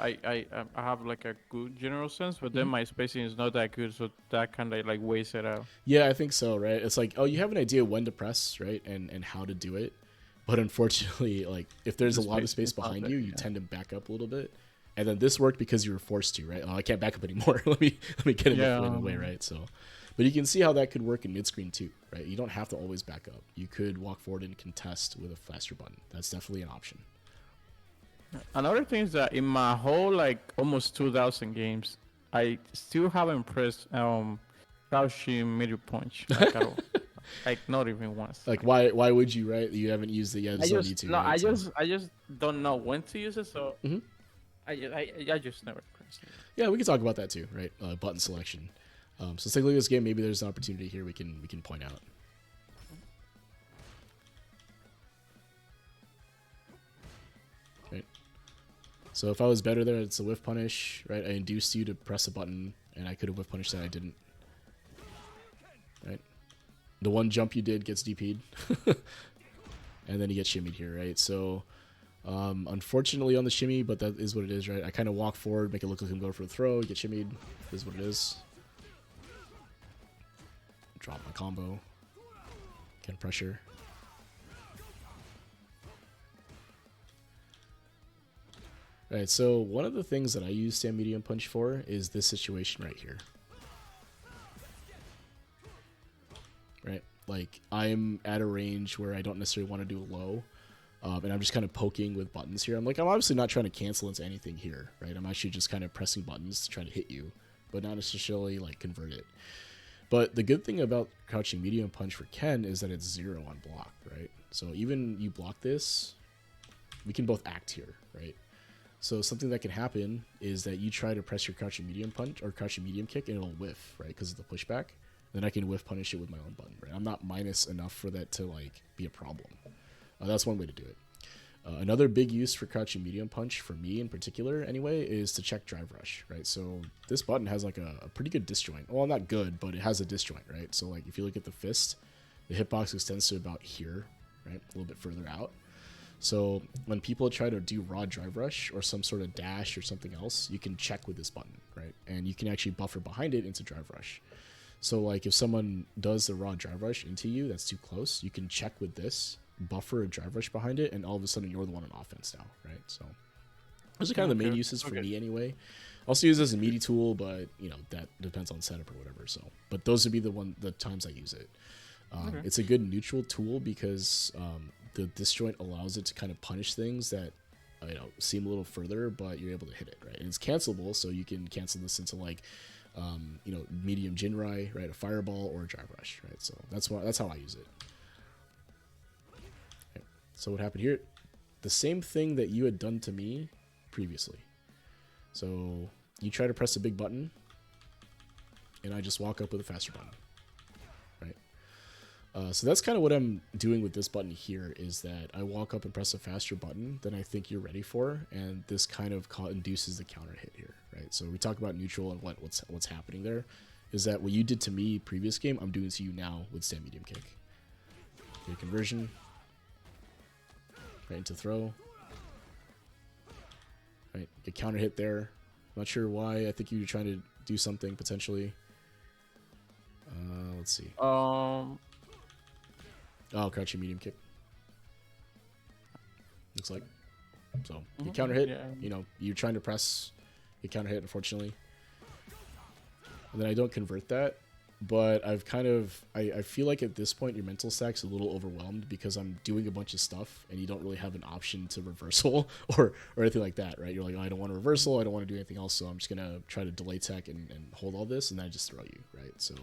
I have like a good general sense, but then my spacing is not that good, so that kind of like weighs it out. Yeah, I think so, right? It's like, oh, you have an idea when to press, right, and how to do it, but unfortunately, like if there's a lot of space behind you, you tend to back up a little bit. And then this worked because you were forced to, right? Oh, I can't back up anymore. let me get it in the way, right? So, but you can see how that could work in mid screen too, right? You don't have to always back up. You could walk forward and contest with a faster button. That's definitely an option. Another thing is that in my whole like almost 2,000 games, I still haven't pressed crouching medium punch like at all. Like not even once. Like why would you, right? You haven't used it yet. I just don't know when to use it, so I just never pressed it. Yeah, we can talk about that too, right? Button selection. So let's take a look at this game. Maybe there's an opportunity here we can point out. Right. So if I was better there, it's a whiff punish, right? I induced you to press a button, and I could have whiff punished that. I didn't. Right. The one jump you did gets DP'd, and then you get shimmied here, right? So. Unfortunately on the shimmy, but that is what it is, right? I kind of walk forward, make it look like I'm going for a throw, get shimmied. This is what it is. Drop my combo. Get pressure. Alright, so one of the things that I use stand medium punch for is this situation right here. Right? Like, I'm at a range where I don't necessarily want to do a low. And I'm just kind of poking with buttons here. I'm obviously not trying to cancel into anything here, right? I'm actually just kind of pressing buttons to try to hit you, but not necessarily like convert it. But the good thing about crouching medium punch for Ken is that it's 0 on block, right? So even you block this, we can both act here, right? So something that can happen is that you try to press your crouching medium punch or crouching medium kick and it'll whiff, right? Because of the pushback. Then I can whiff punish it with my own button, right? I'm not minus enough for that to like be a problem. That's one way to do it. Another big use for crouching medium punch, for me in particular anyway, is to check drive rush, right? So this button has like a pretty good disjoint. Well, not good, but it has a disjoint, right? So like if you look at the fist, the hitbox extends to about here, right? A little bit further out. So when people try to do raw drive rush or some sort of dash or something else, you can check with this button, right? And you can actually buffer behind it into drive rush. So like if someone does the raw drive rush into you that's too close, you can check with this, buffer a drive rush behind it, and all of a sudden you're the one on offense now, right? So those are kind of the main uses for me anyway. Also use it as a meaty tool, but you know that depends on setup or whatever. So, but those would be the times I use it. It's a good neutral tool because the disjoint allows it to kind of punish things that seem a little further, but you're able to hit it, right? And it's cancelable, so you can cancel this into like medium Jinrai, right? A fireball or a drive rush, right? So that's how I use it. So what happened here? The same thing that you had done to me previously. So you try to press a big button, and I just walk up with a faster button, right? So that's kind of what I'm doing with this button here, is that I walk up and press a faster button than I think you're ready for, and this kind of induces the counter hit here, right? So we talk about neutral and what's happening there, is that what you did to me previous game, I'm doing to you now with stand medium kick. Okay, conversion, right into throw, right? Get counter hit there. Not sure why. I think you were trying to do something potentially. Let's see. Oh, crouching medium kick. Looks like. So, you counter hit, you know, you're trying to press, you counter hit, unfortunately. And then I don't convert that, but I've kind of, I feel like at this point your mental stack's a little overwhelmed because I'm doing a bunch of stuff and you don't really have an option to reversal or anything like that, right? You're like, oh, I don't want to reversal, I don't want to do anything else, so I'm just going to try to delay tech and hold all this, and then I just throw you, right? So,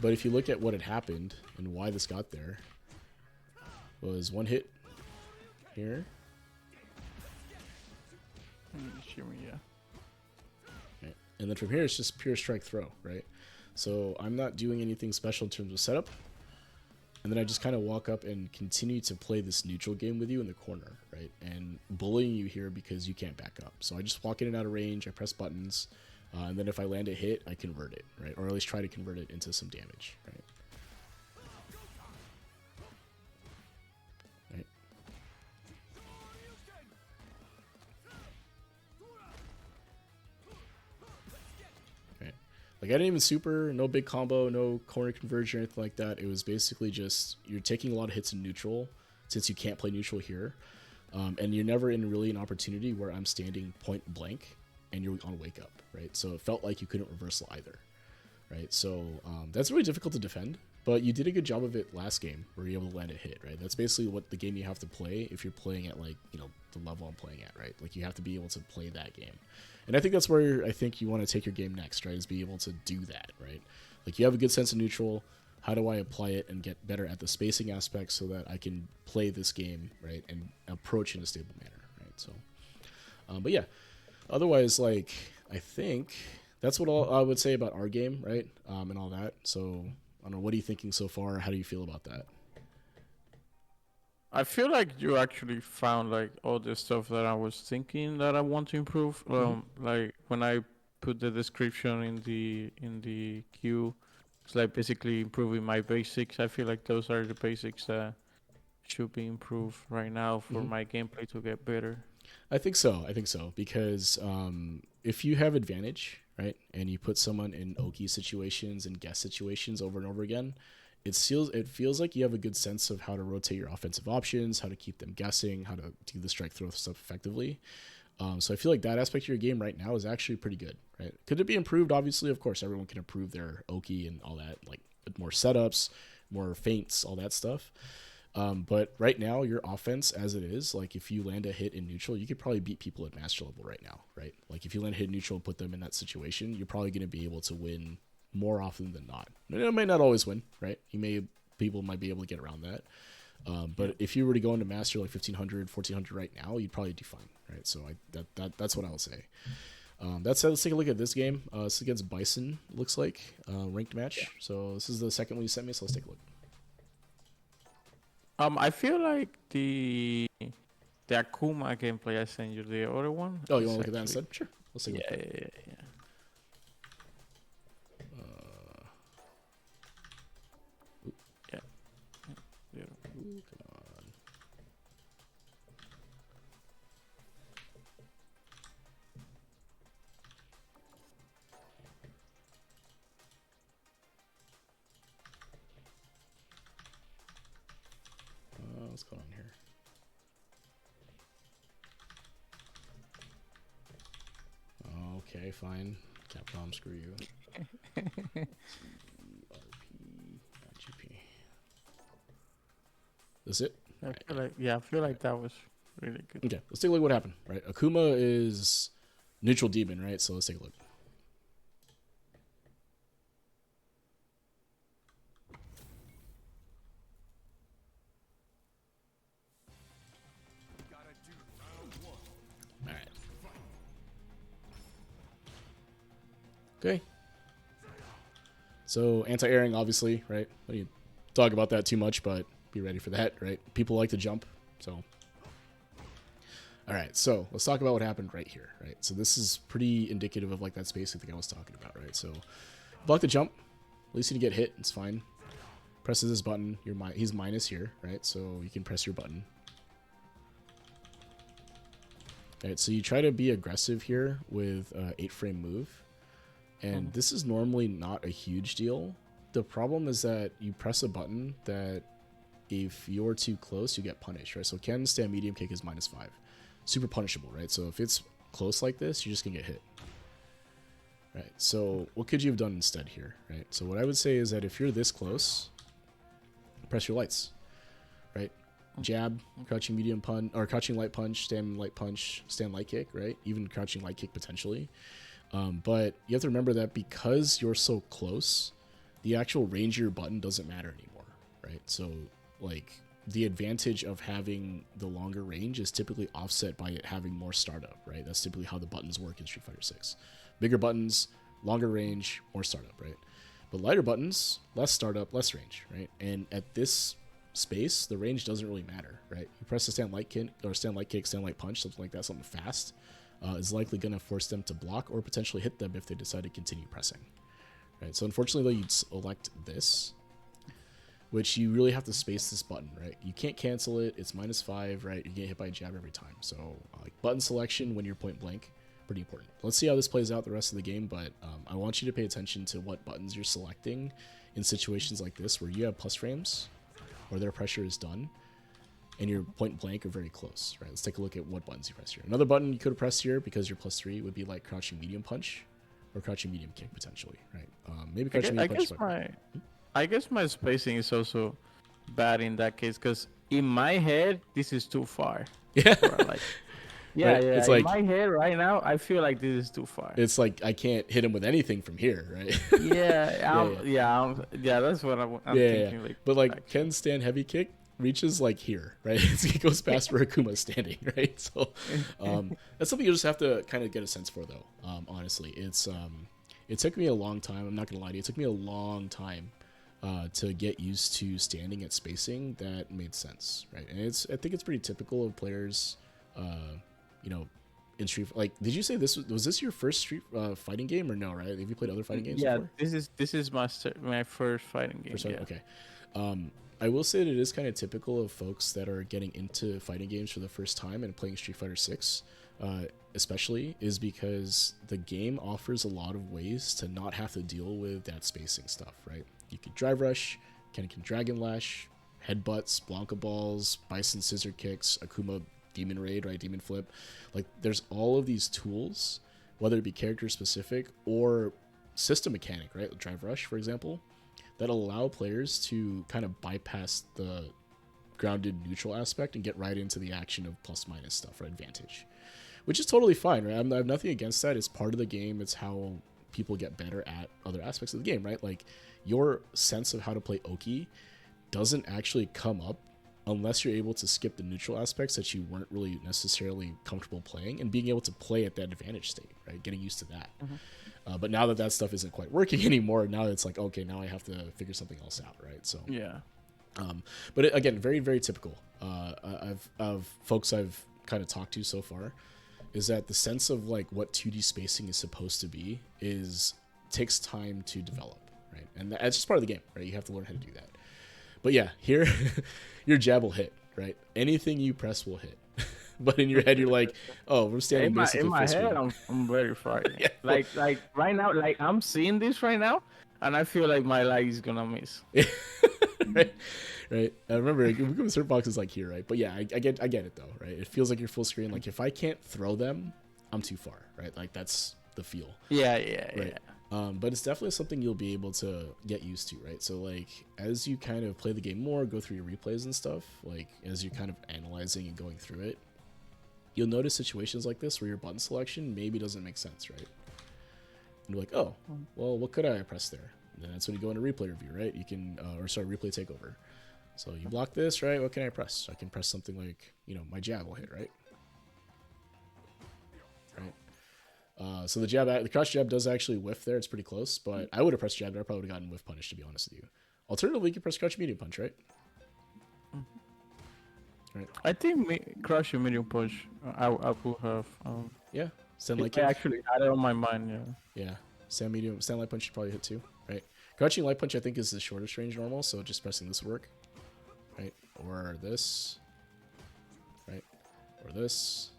but if you look at what had happened and why this got there, was one hit here. Yeah. Right. And then from here, it's just pure strike throw, right? So I'm not doing anything special in terms of setup. And then I just kind of walk up and continue to play this neutral game with you in the corner, right? And bullying you here because you can't back up. So I just walk in and out of range, I press buttons, and then if I land a hit, I convert it, right? Or at least try to convert it into some damage, right? Like, I didn't even super, no big combo, no corner conversion or anything like that. It was basically just, you're taking a lot of hits in neutral, since you can't play neutral here. And you're never in really an opportunity where I'm standing point blank and you're on wake up, right? So it felt like you couldn't reversal either, right? So that's really difficult to defend, but you did a good job of it last game where you're able to land a hit, right? That's basically what the game you have to play if you're playing at, like, you know, the level I'm playing at, right? Like, you have to be able to play that game. And I think that's where I think you want to take your game next, right? Is be able to do that, right? Like, you have a good sense of neutral. How do I apply it and get better at the spacing aspect so that I can play this game, right, and approach in a stable manner, right? So, but yeah, otherwise, like, I think that's what all I would say about our game, right, and all that. So, I don't know, what are you thinking so far? How do you feel about that? I feel like you actually found like all the stuff that I was thinking that I want to improve. Like when I put the description in the queue, it's like basically improving my basics. I feel like those are the basics that should be improved right now for my gameplay to get better. I think so. Because if you have advantage, right, and you put someone in Oki situations and guess situations over and over again, it feels like you have a good sense of how to rotate your offensive options, how to keep them guessing, how to do the strike throw stuff effectively. So I feel like that aspect of your game right now is actually pretty good, right? Could it be improved? Obviously, of course, everyone can improve their Oki and all that, like more setups, more feints, all that stuff. But right now, your offense as it is, like if you land a hit in neutral, you could probably beat people at master level right now, right? Like if you land a hit in neutral and put them in that situation, you're probably going to be able to win more often than not. It might not always win, right? People might be able to get around that. But if you were to go into master like 1500, 1400 right now, you'd probably do fine, right? So that's what I will say. That said, let's take a look at this game. This is against Bison, looks like, ranked match. Yeah. So this is the second one you sent me, so let's take a look. I feel like the Akuma gameplay I sent you, the other one. Oh, you want to look at that instead? Sure. Let's take a look. Yeah. Ooh, come on. What's going on here? Okay, fine. Capcom, screw you. RP, GP. That's it? I feel like that was really good. Okay, let's take a look at what happened, right? Akuma is neutral demon, right? So let's take a look. All right. So anti-airing, obviously, right? I don't need to talk about that too much, but be ready for that, right? People like to jump, so. All right, so let's talk about what happened right here, right? So this is pretty indicative of like that spacing thing I was talking about, right? So block the jump, at least you get hit, it's fine. Presses this button, he's minus here, right? So you can press your button. All right, so you try to be aggressive here with 8-frame move. And this is normally not a huge deal. The problem is that you press a button that if you're too close, you get punished, right? So Ken stand medium kick is -5. Super punishable, right? So if it's close like this, you're just gonna get hit. Right, so what could you have done instead here, right? So what I would say is that if you're this close, press your lights, right? Jab, crouching medium punch, or crouching light punch, stand light punch, stand light kick, right? Even crouching light kick potentially. But you have to remember that because you're so close, the actual range of your button doesn't matter anymore, right? So like the advantage of having the longer range is typically offset by it having more startup, right? That's typically how the buttons work in Street Fighter 6. Bigger buttons, longer range, more startup, right? But lighter buttons, less startup, less range, right? And at this space, the range doesn't really matter, right? You press the stand light kick, or stand light kick, stand light punch, something like that, something fast, is likely going to force them to block or potentially hit them if they decide to continue pressing, right? So unfortunately, though, you'd select this, which you really have to space this button, right? You can't cancel it. It's -5, right? You get hit by a jab every time. So button selection when you're point blank, pretty important. Let's see how this plays out the rest of the game, but I want you to pay attention to what buttons you're selecting in situations like this where you have plus frames or their pressure is done and your point blank are very close, right? Let's take a look at what buttons you press here. Another button you could have pressed here because you're +3 would be like crouching medium punch or crouching medium kick potentially, right? Maybe crouching medium punch. I guess my spacing is also bad in that case because in my head this is too far. Yeah. Right? Yeah. It's in my head right now, I feel like this is too far. It's like I can't hit him with anything from here, right? Yeah. That's what I'm thinking. Like, but like Ken's stand heavy kick reaches like here, right? It goes past where Akuma's standing, right? So that's something you just have to kind of get a sense for, though. Honestly, it took me a long time. I'm not gonna lie to you. It took me a long time to get used to standing at spacing that made sense, right? And I think it's pretty typical of players, in Street. Like, did you say this was this your first Street fighting game or no? Right? Have you played other fighting games before? This is my first fighting game. Okay. I will say that it is kind of typical of folks that are getting into fighting games for the first time and playing Street Fighter 6, especially, is because the game offers a lot of ways to not have to deal with that spacing stuff, right? You can drive rush, can dragon lash, headbutts, Blanca balls, bison scissor kicks, Akuma demon raid, right? Demon flip. Like, there's all of these tools, whether it be character specific or system mechanic, right? Drive rush, for example, that allow players to kind of bypass the grounded neutral aspect and get right into the action of plus minus stuff or advantage, which is totally fine, right? I have nothing against that. It's part of the game. It's how people get better at other aspects of the game, right? Like, your sense of how to play Oki doesn't actually come up unless you're able to skip the neutral aspects that you weren't really necessarily comfortable playing and being able to play at that advantage state, right? Getting used to that. But now that stuff isn't quite working anymore, now it's like, okay, now I have to figure something else out, right? So yeah. But again, very, very typical of folks I've kind of talked to so far is that the sense of like what 2D spacing is supposed to be takes time to develop, right? And that's just part of the game, right? You have to learn how to do that. But yeah, here your jab will hit, right? Anything you press will hit. But in your head, you're like, "Oh, we're standing basically." In my head, I'm very frightened. Yeah. Like right now, like I'm seeing this right now, and I feel like my leg is gonna miss. Right. I remember the surf box is like here, right? But yeah, I get it though, right? It feels like you're full screen. Like if I can't throw them, I'm too far, right? Like that's the feel. Yeah. But it's definitely something you'll be able to get used to, right? So like as you kind of play the game more, go through your replays and stuff, like as you're kind of analyzing and going through it, you'll notice situations like this where your button selection maybe doesn't make sense, right? And you're like, oh, well, what could I press there? And then that's when you go into replay review, right? You can, replay takeover. So you block this, right? What can I press? I can press something like, my jab will hit, right? Right. So the crouch jab does actually whiff there. It's pretty close, but I would have pressed jab, but I probably would have gotten whiff punish, to be honest with you. Alternatively, you can press crouch medium punch, right? Right. I think crouch and medium punch. I could have. Yeah, stand light kick. I actually had it on my mind. Yeah, stand light punch should probably hit too, right? Crouching light punch I think is the shortest range normal, so just pressing this would work, right? Or this, right? Or this,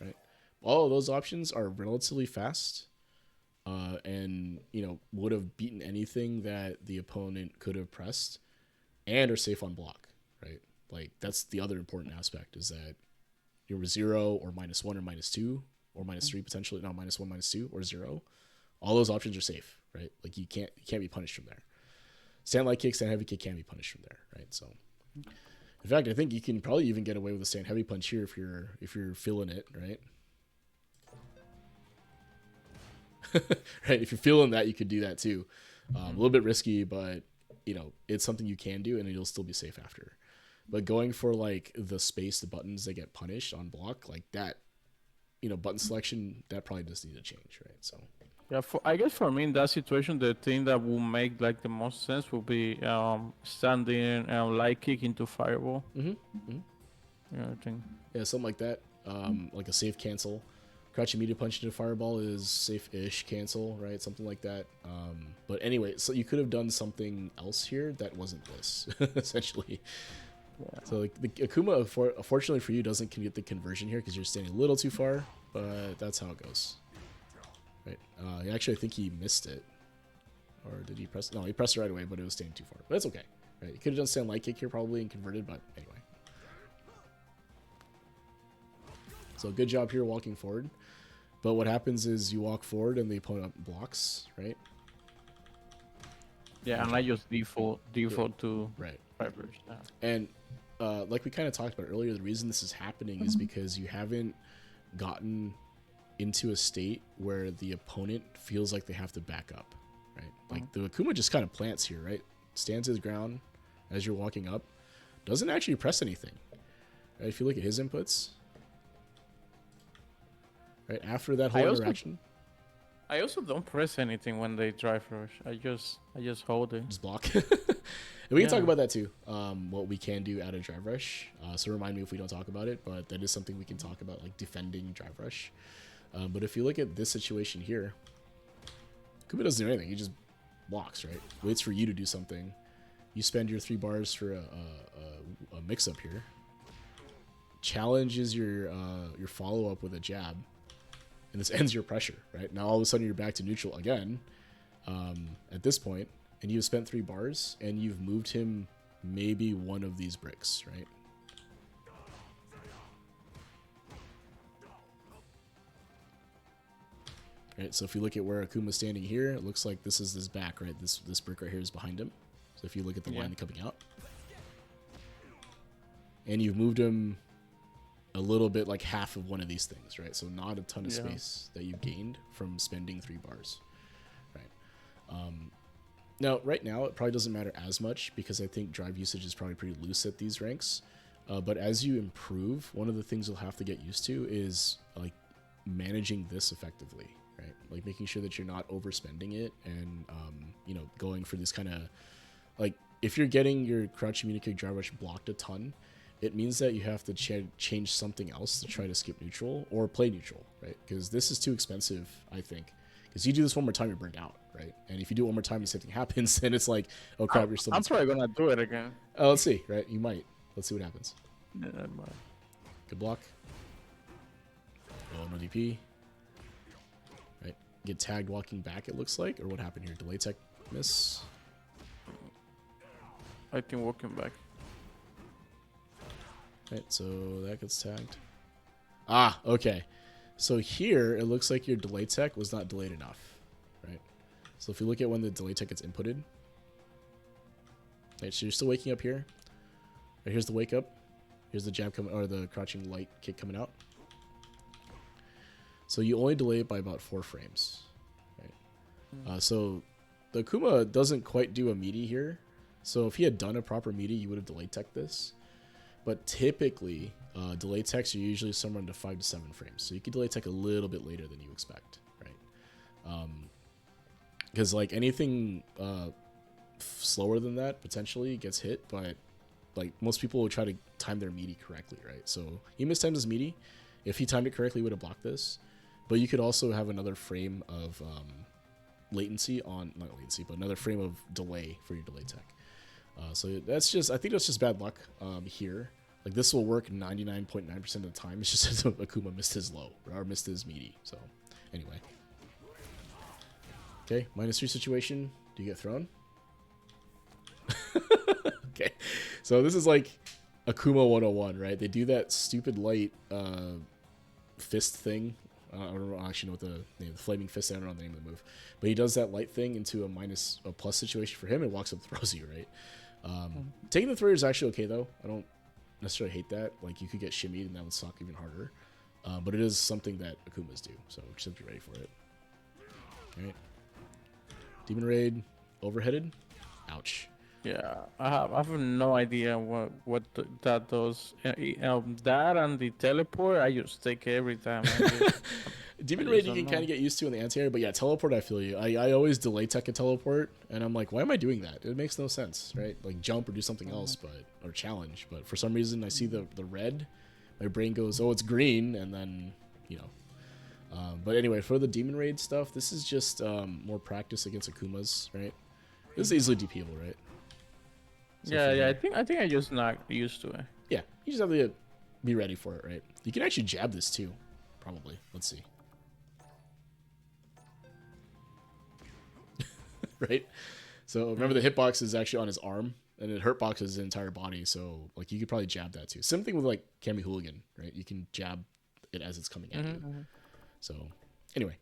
right? All of those options are relatively fast, and would have beaten anything that the opponent could have pressed, and are safe on block, right? Like that's the other important aspect is that you're 0 or -1 or -2 or -3 potentially, no, -1, -2 or 0. All those options are safe, right? Like you can't be punished from there. Stand light kick, stand heavy kick can be punished from there, right? So, in fact, I think you can probably even get away with a stand heavy punch here if you're feeling it, right? Right, if you're feeling that, you could do that too. A little bit risky, but it's something you can do, and you'll still be safe after. But going for like the buttons that get punished on block like that, button selection that probably does need to change, right? So yeah, I guess for me in that situation, the thing that will make like the most sense would be standing light kick into fireball. Yeah, I think. Yeah, something like that. Like a safe cancel. Crouching medium punch into fireball is safe-ish cancel, right? Something like that. But anyway, so you could have done something else here that wasn't this, essentially. Yeah. So like, the Akuma, fortunately for you, doesn't get the conversion here because you're standing a little too far, but that's how it goes. Right. Actually, I think he missed it. Or did he press? No, he pressed it right away, but it was standing too far. But that's okay. Right. You could have done stand light kick here probably and converted, but anyway. So good job here walking forward. But what happens is you walk forward and the opponent blocks, right? Yeah, and I just default to right. fibers. Yeah. And like we kind of talked about earlier, the reason this is happening is because you haven't gotten into a state where the opponent feels like they have to back up, right? Like the Akuma just kind of plants here, right? Stands his ground as you're walking up. Doesn't actually press anything. Right? If you look at his inputs, right after that whole interaction. I also don't press anything when they drive rush. I just hold it. Just block. And we can talk about that too. What we can do out of drive rush. So remind me if we don't talk about it, but that is something we can talk about, like defending drive rush. But if you look at this situation here, Kuba doesn't do anything. He just blocks, right? Waits for you to do something. You spend your 3 bars for a mix-up here. Challenges your follow-up with a jab. And this ends your pressure, right? Now all of a sudden you're back to neutral again at this point, and you've spent 3 bars, and you've moved him maybe one of these bricks, right? Right, so if you look at where Akuma's standing here, it looks like this is his back, right? This brick right here is behind him. So if you look at the line coming out. And you've moved him a little bit, like half of one of these things, right? So not a ton of space that you've gained from spending 3 bars, right? Now, right now, it probably doesn't matter as much because I think drive usage is probably pretty loose at these ranks. But as you improve, one of the things you'll have to get used to is like managing this effectively, right? Like making sure that you're not overspending it and, going for this kind of like, if you're getting your crouch medium kick drive rush blocked a ton, it means that you have to change something else to try to skip neutral or play neutral, right? Because this is too expensive, I think. Because you do this one more time, you're burned out, right? And if you do it one more time and the same thing happens, then it's like, oh crap, you're still. I'm probably gonna do it again. Oh, let's see, right? You might. Let's see what happens. Yeah, good block. Oh, no DP. Right, get tagged walking back. It looks like, or what happened here? Delay tech miss. I think walking back. Right, so that gets tagged. Ah, okay. So here, it looks like your delay tech was not delayed enough, right? So if you look at when the delay tech gets inputted, right, so you're still waking up here. Right, here's the wake up. Here's the jab coming, or the crouching light kick coming out. So you only delay it by about 4 frames, right? So the Akuma doesn't quite do a meaty here. So if he had done a proper meaty, you would have delay tech this. but typically delay techs are usually somewhere into 5 to 7 frames. So you can delay tech a little bit later than you expect, right? Because like anything slower than that potentially gets hit, but like most people will try to time their meaty correctly, right? So he mistimed his meaty. If he timed it correctly, he would have blocked this. But you could also have another frame of latency on, not latency, but another frame of delay for your delay tech. So that's just, I think that's just bad luck here. Like this will work 99.9% of the time. It's just that Akuma missed his low or missed his meaty. So anyway. Okay, -3 situation. Do you get thrown? Okay, so this is like Akuma 101, right? They do that stupid light fist thing. I don't actually know what the name, the flaming fist. I don't know the name of the move, but he does that light thing into a plus situation for him and walks up and throws you, right? Taking the thrower is actually okay though. I don't necessarily hate that. Like you could get shimmied and that would suck even harder, but it is something that Akumas do, so just be ready for it. All right, Demon Raid overheaded. Ouch. Yeah, I have no idea what that does. That and the teleport, I just take every time. Demon Raid you can kind of get used to in the anti-air, but yeah, teleport I feel you. I always delay tech a teleport, and I'm like, why am I doing that? It makes no sense, right? Like jump or do something else, or challenge. But for some reason, I see the red, my brain goes, oh, it's green, and then you know. But anyway, for the Demon Raid stuff, this is just more practice against Akumas, right? This is easily DPable, right? So yeah. I think I just not used to it. Yeah, you just have to be ready for it, right? You can actually jab this too, probably. Let's see. Right? So remember the hitbox is actually on his arm, and it hurtbox his entire body. So like you could probably jab that too. Same thing with like Kami Hooligan, right? You can jab it as it's coming at you. So anyway,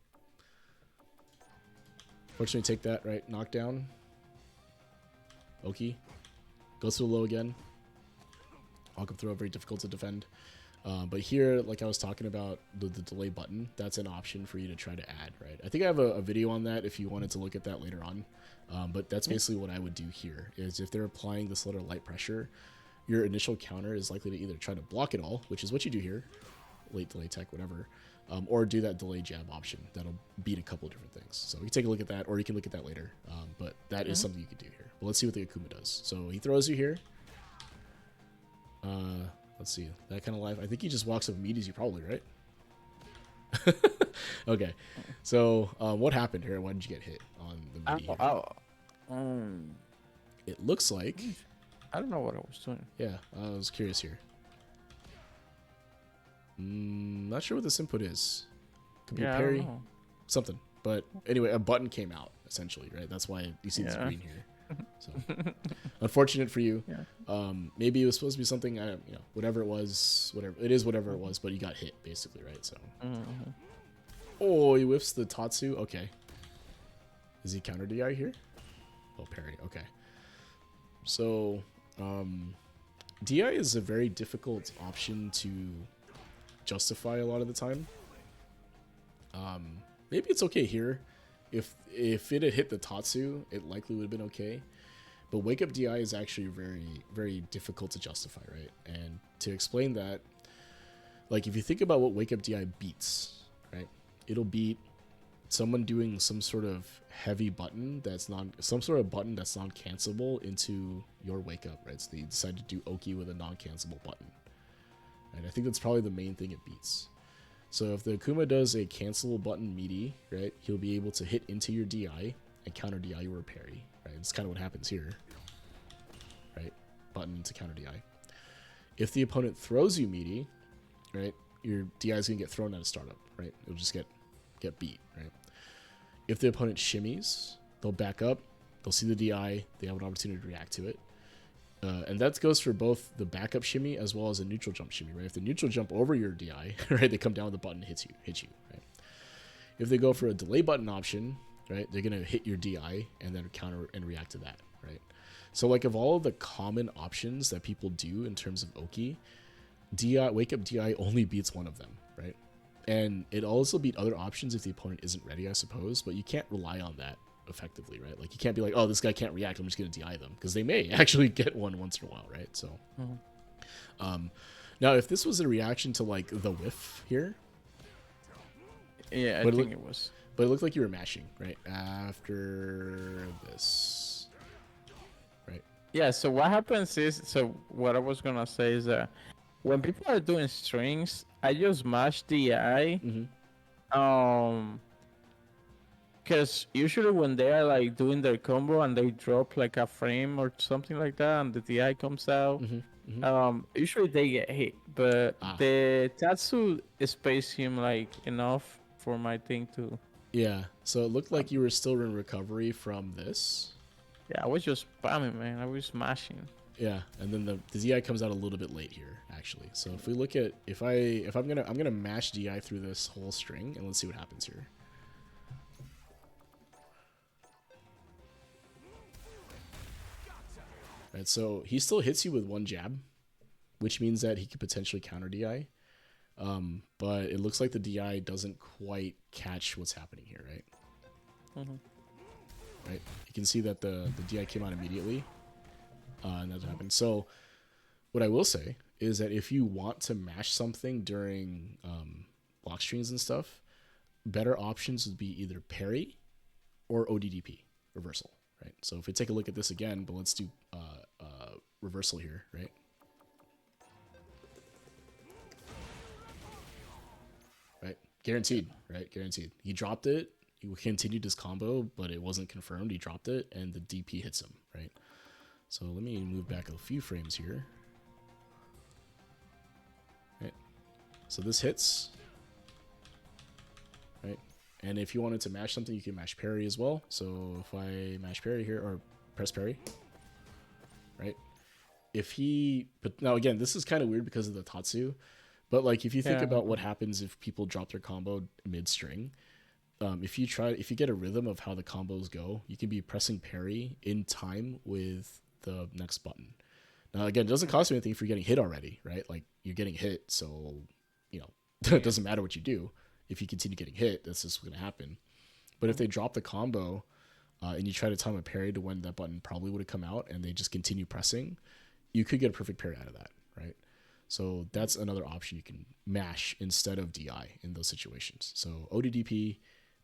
fortunately, take that right knockdown. Oki. Goes to the low again. Walk up throw, very difficult to defend. But here, like I was talking about, the delay button, that's an option for you to try to add, right? I think I have a video on that if you wanted to look at that later on. But that's basically what I would do here, is if they're applying this little light pressure, your initial counter is likely to either try to block it all, which is what you do here, late delay tech, whatever, or do that delay jab option. That'll beat a couple of different things. So you can take a look at that, or you can look at that later. But that is something you could do here. But let's see what the Akuma does. So he throws you here. Let's see. That kind of life. I think he just walks up and meets you probably, right? Okay. So what happened here? Why did you get hit on the meaty? It looks like... I don't know what I was doing. Yeah, I was curious here. Not sure what this input is. Could be a parry, something. But anyway, a button came out essentially, right? That's why you see this green here. So unfortunate for you. Maybe it was supposed to be something. Whatever it was, whatever it is, whatever it was. But you got hit basically, right? So. Oh, he whiffs the Tatsu. Okay. Is he counter DI here? Oh, parry. Okay. So, DI is a very difficult option to justify a lot of the time. Maybe it's okay here. If it had hit the Tatsu, it likely would have been okay. But Wake Up DI is actually very, very difficult to justify, right? And to explain that, like if you think about what Wake Up DI beats, right? It'll beat someone doing some sort of heavy button that's non-cancelable into your Wake Up, right? So they decide to do Oki with a non-cancelable button. And I think that's probably the main thing it beats. So if the Akuma does a cancelable button meaty, right, he'll be able to hit into your DI and counter DI your parry, right? That's kind of what happens here, right? Button to counter DI. If the opponent throws you meaty, right, your DI is going to get thrown at a startup, right? It'll just get beat, right? If the opponent shimmies, they'll back up, they'll see the DI, they have an opportunity to react to it. And that goes for both the backup shimmy as well as a neutral jump shimmy, right? If the neutral jump over your DI, right, they come down with the button, hit you, right? If they go for a delay button option, right, they're gonna hit your DI and then counter and react to that, right? So like of all of the common options that people do in terms of Oki, Wake Up DI only beats one of them, right? And it also beat other options if the opponent isn't ready, I suppose, but you can't rely on that effectively, right? Like you can't be like, oh, this guy can't react, I'm just gonna DI them, because they may actually get one once in a while, right? So Now, if this was a reaction to like the whiff here, Yeah, I think it was. But it looked like you were mashing right after this, right? Yeah. So what happens is, so what I was gonna say is that when people are doing strings, I just mash DI. Um, because usually when they are like doing their combo and they drop like a frame or something like that, and the DI comes out, usually they get hit. But the Tatsu space him like enough for my thing to. Yeah. So it looked like you were still in recovery from this. Yeah, I was just spamming, man. I was smashing. Yeah, and then the DI comes out a little bit late here, actually. So if we look at if I'm gonna mash DI through this whole string, and let's see what happens here. Right, so he still hits you with one jab, which means that he could potentially counter DI. But it looks like the DI doesn't quite catch what's happening here, right? Right, you can see that the DI came out immediately, and that happened. So what I will say is that if you want to mash something during block strings and stuff, better options would be either parry or ODDP, reversal, right? So if we take a look at this again, but let's do reversal here, right? Right, guaranteed, right? Guaranteed. He dropped it. He continued his combo, but it wasn't confirmed. He dropped it, and the DP hits him, right? So let me move back a few frames here. Right. So this hits, right? And if you wanted to mash something, you can mash parry as well. So if I mash parry here, or press parry, right? If he, but now again, this is kind of weird because of the Tatsu, but like if you think about what happens if people drop their combo mid-string, if you get a rhythm of how the combos go, you can be pressing parry in time with the next button. Now again, it doesn't cost you anything if you're getting hit already, right? Like you're getting hit, so you know it doesn't matter what you do. If you continue getting hit, that's just going to happen. But if they drop the combo and you try to time a parry to when that button probably would have come out, and they just continue pressing, you could get a perfect parry out of that, right? So that's another option. You can mash instead of DI in those situations. So ODDP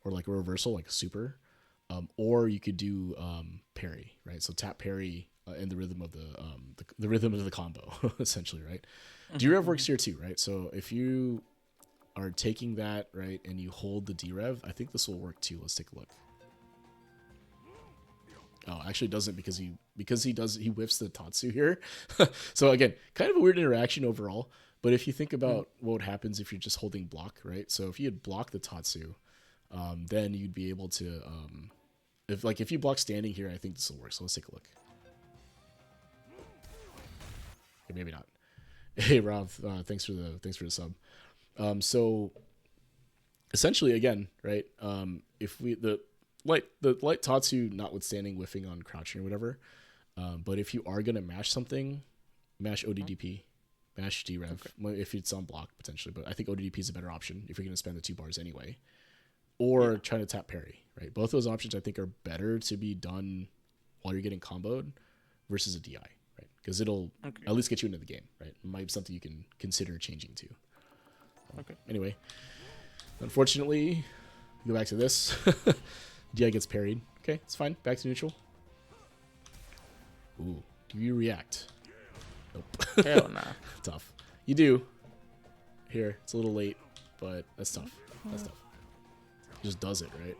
or like a reversal, like a super, or you could do parry, right? So tap parry in the rhythm of the rhythm of the combo, essentially, right? D-Rev works here too, right? So if you are taking that, right, and you hold the D-Rev, I think this will work too. Let's take a look. Oh, actually it doesn't because he whiffs the Tatsu here. So again, kind of a weird interaction overall. But if you think about what happens if you're just holding block, right? So if you had blocked the Tatsu, then you'd be able to, if you block standing here, I think this will work. So let's take a look. Okay, maybe not. Hey Rob, thanks for the sub. So essentially again, right? If we the light Tatsu notwithstanding whiffing on crouching or whatever, but if you are gonna mash something, mash ODDP, mash D-Rev, if it's on block potentially, but I think ODDP is a better option if you're gonna spend the 2 bars anyway, or trying to tap parry, right? Both those options I think are better to be done while you're getting comboed versus a DI, right? Because it'll at least get you into the game, right? It might be something you can consider changing to. Anyway, unfortunately, go back to this. DI gets parried. Okay, it's fine. Back to neutral. Ooh, do you react? Nope. Hell nah. Tough. You do. Here, it's a little late, but that's tough. That's tough. Just does it, right?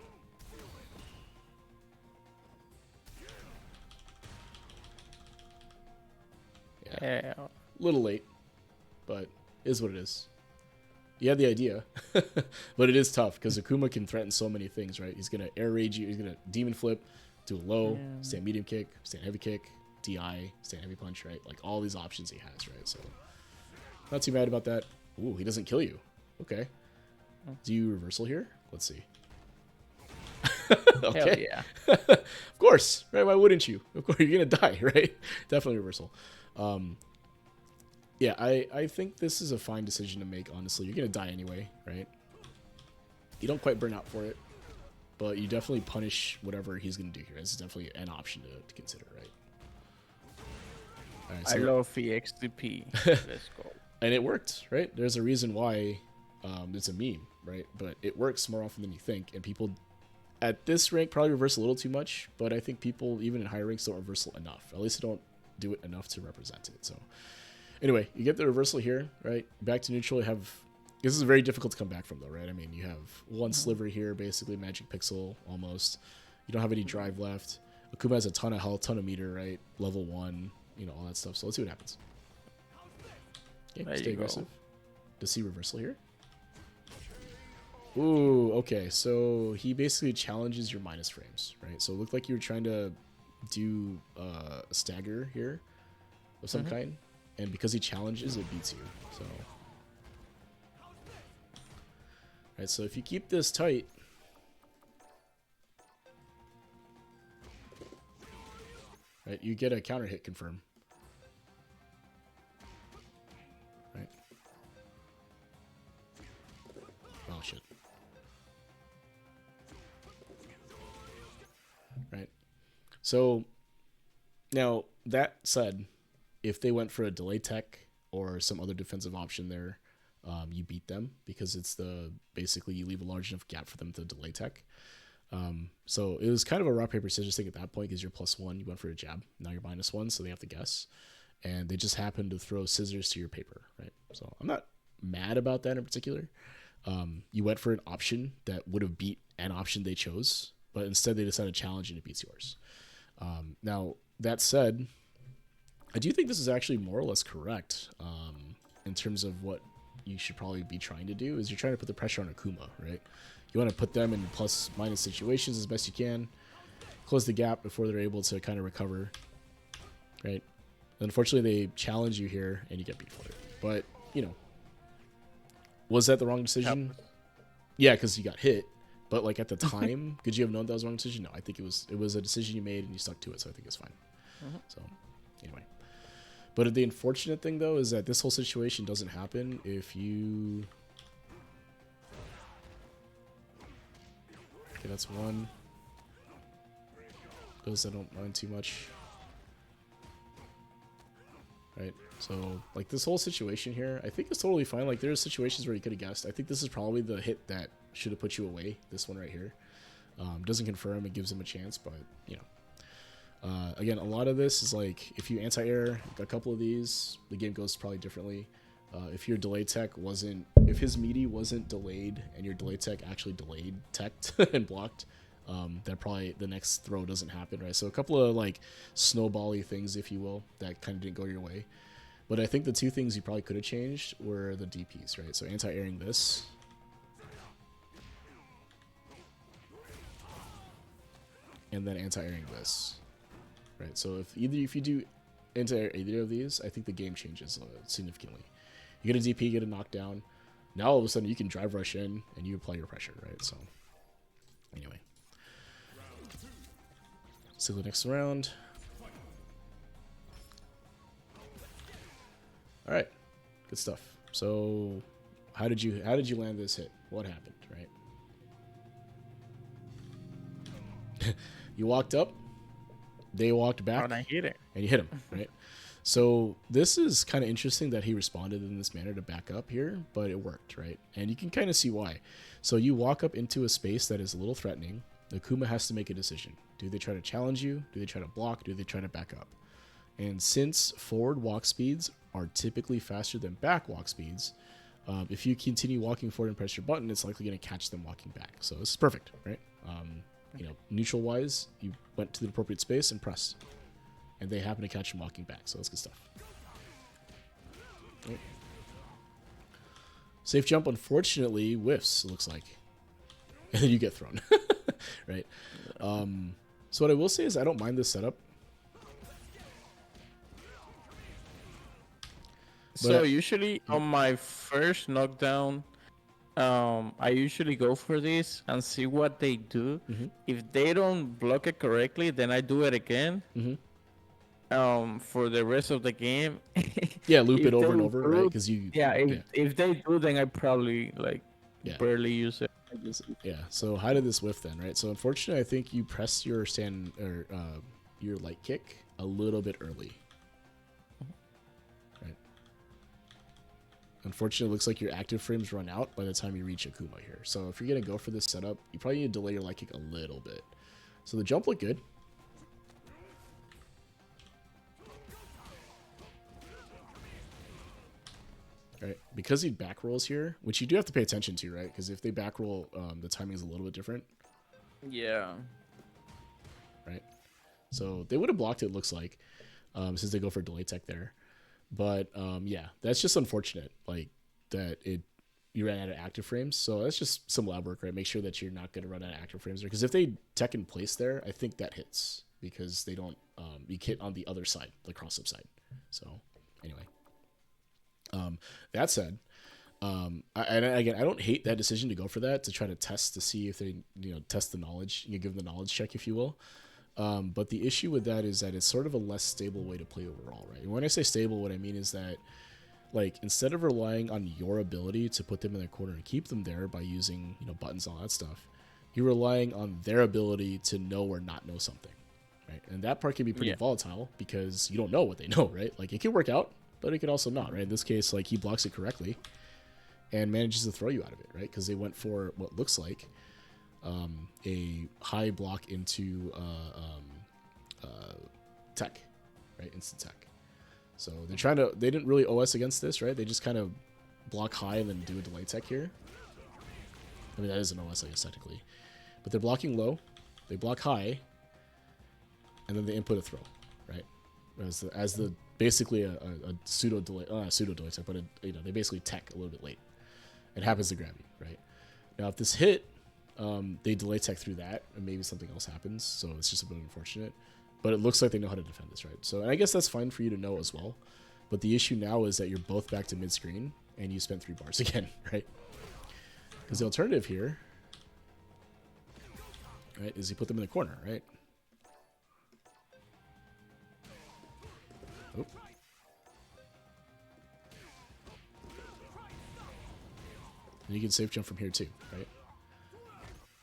Yeah. A little late, but is what it is. You had the idea, but it is tough because Akuma can threaten so many things, right? He's going to air rage you. He's going to demon flip, do a low, stand medium kick, stand heavy kick, DI, stand heavy punch, right? Like all these options he has, right? So not too bad about that. Ooh, he doesn't kill you. Okay. Do you reversal here? Let's see. Okay. Hell yeah. Of course, right? Why wouldn't you? Of course, you're going to die, right? Definitely reversal. Yeah, I think this is a fine decision to make, honestly. You're going to die anyway, right? You don't quite burn out for it, but you definitely punish whatever he's going to do here. This is definitely an option to consider, right? All right, I so love EXTP. Let's go. and it worked, right? There's a reason why it's a meme, right? But it works more often than you think, and people at this rank probably reverse a little too much, but I think people even in higher ranks don't reversal enough. At least they don't do it enough to represent it. So anyway, you get the reversal here, right? Back to neutral. You have, this is very difficult to come back from though, right? I mean, you have one sliver here, basically magic pixel almost. You don't have any drive left. Akuma has a ton of health, ton of meter, right? Level 1, you know, all that stuff. So let's see what happens. Okay, stay aggressive. Does he reversal here? Ooh, okay. So he basically challenges your minus frames, right? So it looked like you were trying to do a stagger here of some kind, and because he challenges, it beats you. So, right. So if you keep this tight, right, you get a counter hit confirm. Right. Oh shit. Right. So now that said, if they went for a delay tech or some other defensive option there, you beat them because it's the basically you leave a large enough gap for them to delay tech. So it was kind of a rock paper scissors thing at that point because you're +1, you went for a jab, now you're -1, so they have to guess, and they just happened to throw scissors to your paper, right? So I'm not mad about that in particular. You went for an option that would have beat an option they chose, but instead they decided to challenge and it beats yours. Now that said, I do think this is actually more or less correct in terms of what you should probably be trying to do is you're trying to put the pressure on Akuma, right? You want to put them in plus-minus situations as best you can, close the gap before they're able to kind of recover, right? And unfortunately, they challenge you here and you get beat for it. But, you know, was that the wrong decision? Yeah, because you got hit. But, like, at the time, could you have known that was the wrong decision? No, I think it was a decision you made and you stuck to it, so I think it's fine. So, anyway. But the unfortunate thing, though, is that this whole situation doesn't happen if you... Okay, that's one. Those I don't mind too much. Right, so, like, this whole situation here, I think it's totally fine. Like, there's situations where you could have guessed. I think this is probably the hit that should have put you away, this one right here. Doesn't confirm, it gives him a chance, but, you know. Again, a lot of this is like if you anti-air a couple of these, the game goes probably differently. If your delay tech wasn't, if his meaty wasn't delayed and your delay tech actually delayed teched and blocked, that probably the next throw doesn't happen, right? So a couple of like snowbally things, if you will, that kind of didn't go your way. But I think the two things you probably could have changed were the DPs, right? So anti-airing this. And then anti-airing this. Right, so if you do into either of these, I think the game changes significantly. You get a DP, you get a knockdown. Now all of a sudden you can drive rush in and you apply your pressure, right? So anyway, so the next round. All right, good stuff. So how did you land this hit? What happened, right? You walked up. They walked back, and I hit it, and you hit him, right? So this is kind of interesting that he responded in this manner to back up here, but it worked, right? And you can kind of see why. So you walk up into a space that is a little threatening. Akuma has to make a decision. Do they try to challenge you? Do they try to block? Do they try to back up? And since forward walk speeds are typically faster than back walk speeds, if you continue walking forward and press your button, it's likely going to catch them walking back. So this is perfect, right? You know, neutral wise, you went to the appropriate space and pressed, and they happen to catch him walking back. So that's good stuff. Right. Safe jump, unfortunately, whiffs. It looks like, and then you get thrown. Right. So what I will say is I don't mind this setup. So usually on my first knockdown, I usually go for this and see what they do. If they don't block it correctly, then I do it again. For the rest of the game. Yeah, loop it over and over, right? Because if they do, then I probably barely use it. Yeah. So how did this whiff then, right? So unfortunately, I think you pressed your stand or your light kick a little bit early. unfortunately, it looks like your active frames run out by the time you reach Akuma here. So if you're going to go for this setup, you probably need to delay your light kick a little bit. So the jump looked good. Right, because he back rolls here, which you do have to pay attention to, right? Because if they back roll, the timing is a little bit different. Yeah. Right. So they would have blocked it, looks like, since they go for delay tech there. But yeah, that's just unfortunate. Like that you ran out of active frames. So that's just some lab work, right? Make sure that you're not going to run out of active frames there. Because if they tech in place there, I think that hits because they don't you hit on the other side, the cross up side. So anyway. That said, and again, I don't hate that decision to go for that, to try to test to see if they, test the knowledge. You give them the knowledge check, if you will. But the issue with that is that it's sort of a less stable way to play overall, right? And when I say stable, what I mean is that, like, instead of relying on your ability to put them in the corner and keep them there by using, buttons and all that stuff, you're relying on their ability to know or not know something, right? And that part can be pretty volatile because you don't know what they know, right? Like, it can work out, but it could also not, right? In this case, like, he blocks it correctly and manages to throw you out of it, right? Because they went for what looks like a high block into tech, right? Instant tech. So they didn't really OS against this, right? They just kind of block high and then do a delay tech here. I mean, that is an OS, I guess, technically. But they're blocking low, they block high, and then they input a throw, right? As the basically a pseudo delay tech, but they basically tech a little bit late. It happens to grab you, right? Now, if this hit, they delay tech through that, and maybe something else happens. So it's just a bit unfortunate. But it looks like they know how to defend this, right? So, and I guess that's fine for you to know as well. But the issue now is that you're both back to mid screen, and you spent 3 bars again, right? Because the alternative here, right, is you put them in the corner, right? Oh. And you can safe jump from here too, right?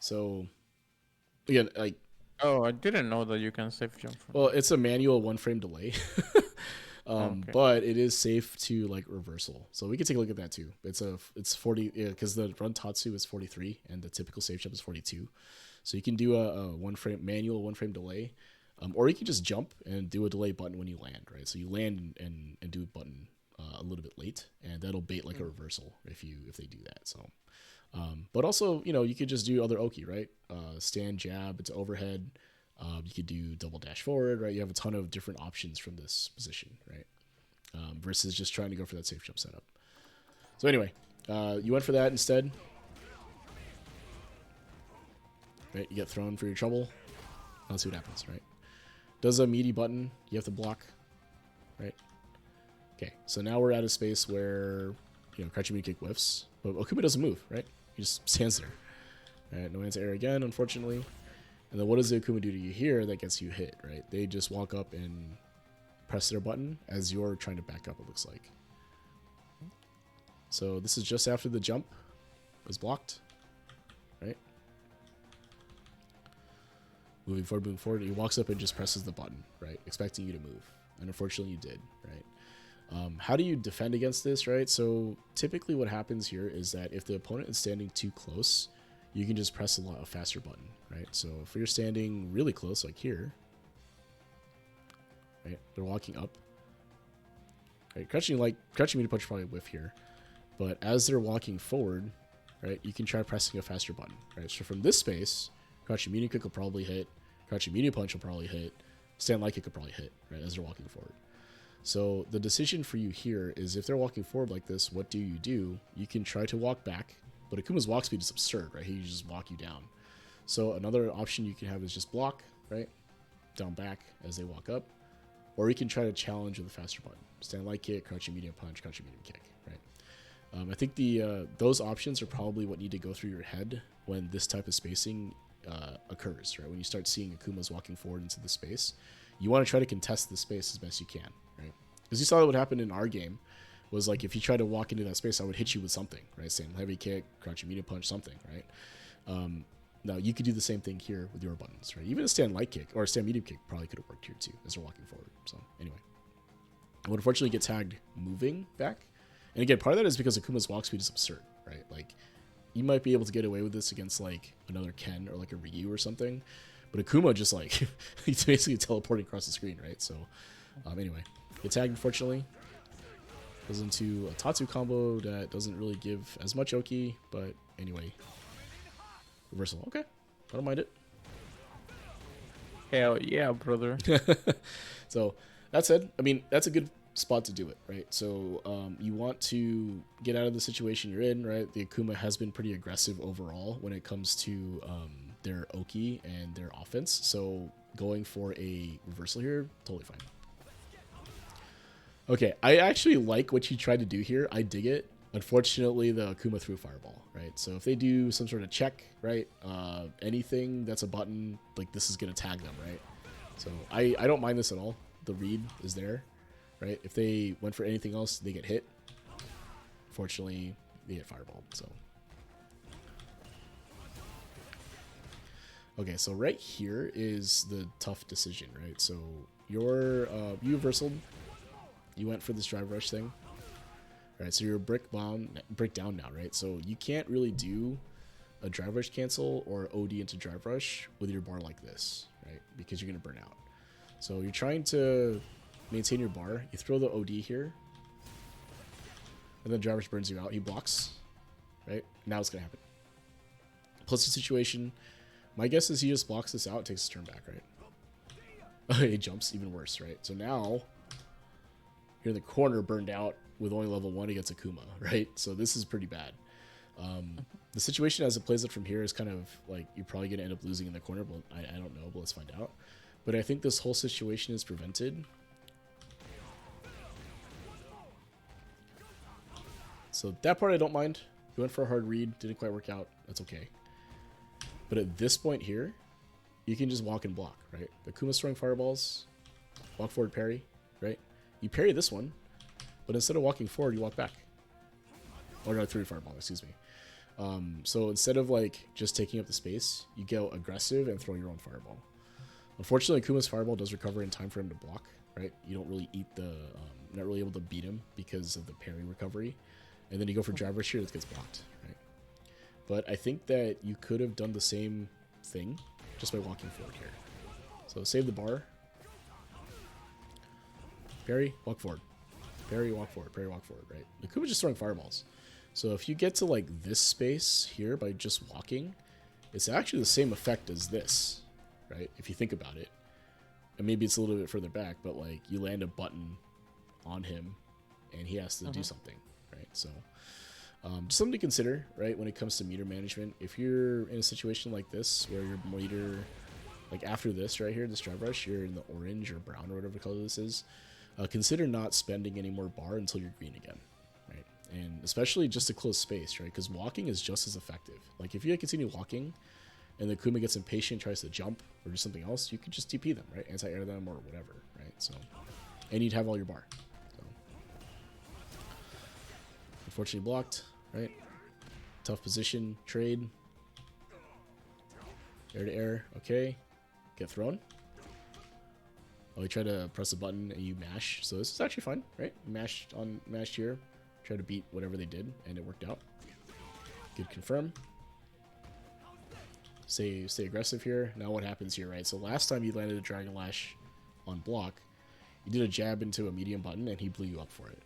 So, again, like... Oh, I didn't know that you can safe jump from... Well, it's a manual 1-frame delay. Okay. But it is safe to, like, reversal. So we can take a look at that too. It's 40, because the run Tatsu is 43 and the typical safe jump is 42. So you can do a manual 1-frame delay. Or you can just jump and do a delay button when you land, right? So you land and do a button a little bit late, and that'll bait like a reversal if they do that. So, but also, you could just do other Oki, right? Stand jab, it's overhead. You could do double dash forward, right? You have a ton of different options from this position, right? Versus just trying to go for that safe jump setup. So anyway, you went for that instead. Right, you get thrown for your trouble. Let's see what happens, right? Does a meaty button, you have to block, right? Okay, so now we're at a space where, crouching meaty kick whiffs, but Okuma doesn't move, right? He just stands there. All right, no anti-air again, unfortunately. And then what does the Akuma do to you here that gets you hit, right? They just walk up and press their button as you're trying to back up, it looks like. So this is just after the jump was blocked, right? Moving forward, he walks up and just presses the button, right? Expecting you to move. And unfortunately you did, right? How do you defend against this, right? So typically what happens here is that if the opponent is standing too close, you can just press a faster button, right? So if you're standing really close, like here, right? They're walking up, right? Crouching meaty punch probably whiff here, but as they're walking forward, right? You can try pressing a faster button, right? So from this space, crouching meaty kick will probably hit, crouching meaty punch will probably hit, stand light kick will probably hit, right? As they're walking forward. So the decision for you here is if they're walking forward like this, what do? You can try to walk back, but Akuma's walk speed is absurd, right? He just walk you down. So another option you can have is just block, right? Down back as they walk up. Or you can try to challenge with a faster button. Stand light kick, crouching medium punch, crouching medium kick, right? I think those options are probably what need to go through your head when this type of spacing occurs, right? When you start seeing Akumas walking forward into the space, you want to try to contest the space as best you can, right? Because you saw that what happened in our game was like if you try to walk into that space, I would hit you with something, right? Same heavy kick, crouching medium punch, something, right? Now you could do the same thing here with your buttons, right? Even a stand light kick or a stand medium kick probably could have worked here too as they're walking forward. So anyway, I would unfortunately get tagged moving back And again, part of that is because Akuma's walk speed is absurd, right? Like, you might be able to get away with this against like another Ken or like a Ryu or something, but Akuma just like he's basically teleporting across the screen, right? So anyway, get tagged unfortunately. Goes into a Tatsu combo that doesn't really give as much Oki, but anyway, reversal. Okay, I don't mind it. Hell yeah, brother. So that said, I mean that's a good spot to do it, right? So you want to get out of the situation you're in, right? The Akuma has been pretty aggressive overall when it comes to their Oki and their offense, so going for a reversal here, totally fine. Okay, I actually like what you tried to do here. I dig it. Unfortunately, the Akuma threw a fireball, right? So if they do some sort of check, right, anything that's a button, like this is going to tag them, right? So I don't mind this at all. The read is there. Right? If they went for anything else, they get hit. Fortunately, they get fireball. So, okay, so right here is the tough decision, right? So you reversaled, you went for this drive rush thing, right? So you're brick down now, right? So you can't really do a drive rush cancel or OD into drive rush with your bar like this, right? Because you're gonna burn out. So you're trying to maintain your bar. You throw the OD here, and then Jarvis burns you out. He blocks, right? Now it's gonna happen. Plus the situation. My guess is he just blocks this out, takes his turn back, right? He jumps, even worse, right? So now you're in the corner, burned out with only level 1 against Akuma, right? So this is pretty bad. The situation as it plays out from here is kind of like you're probably gonna end up losing in the corner, but I don't know. But let's find out. But I think this whole situation is prevented. So that part I don't mind. You went for a hard read, didn't quite work out. That's okay. But at this point here, you can just walk and block, right? Akuma's throwing fireballs, walk forward parry, right? You parry this one, but instead of walking forward, you walk back. Or no, through fireball, excuse me. So instead of like just taking up the space, you go aggressive and throw your own fireball. Unfortunately, Akuma's fireball does recover in time for him to block, right? You don't really eat the, not really able to beat him because of the parry recovery. And then you go for drive rush here, that gets blocked, right? But I think that you could have done the same thing just by walking forward here. So save the bar. Parry, walk forward. Parry, walk forward. Parry, walk forward, right? Akuma's just throwing fireballs. So if you get to like this space here by just walking, it's actually the same effect as this, right? If you think about it. And maybe it's a little bit further back, but like you land a button on him and he has to do something, right? So just something to consider, right, when it comes to meter management. If you're in a situation like this where your meter, like after this right here, this drive rush, you're in the orange or brown or whatever color this is, consider not spending any more bar until you're green again, right? And especially just to close space, right? Because walking is just as effective. Like if you continue walking and the Akuma gets impatient, tries to jump or do something else, you could just TP them, right? Anti-air them or whatever, right? So, and you'd have all your bar. So, unfortunately blocked, right? Tough position, trade. Air to air, okay. Get thrown. Oh, you try to press a button and you mash. So this is actually fine, right? Mashed here. Try to beat whatever they did, and it worked out. Good confirm. Stay aggressive here. Now what happens here, right? So last time you landed a Dragon Lash on block, you did a jab into a medium button, and he blew you up for it.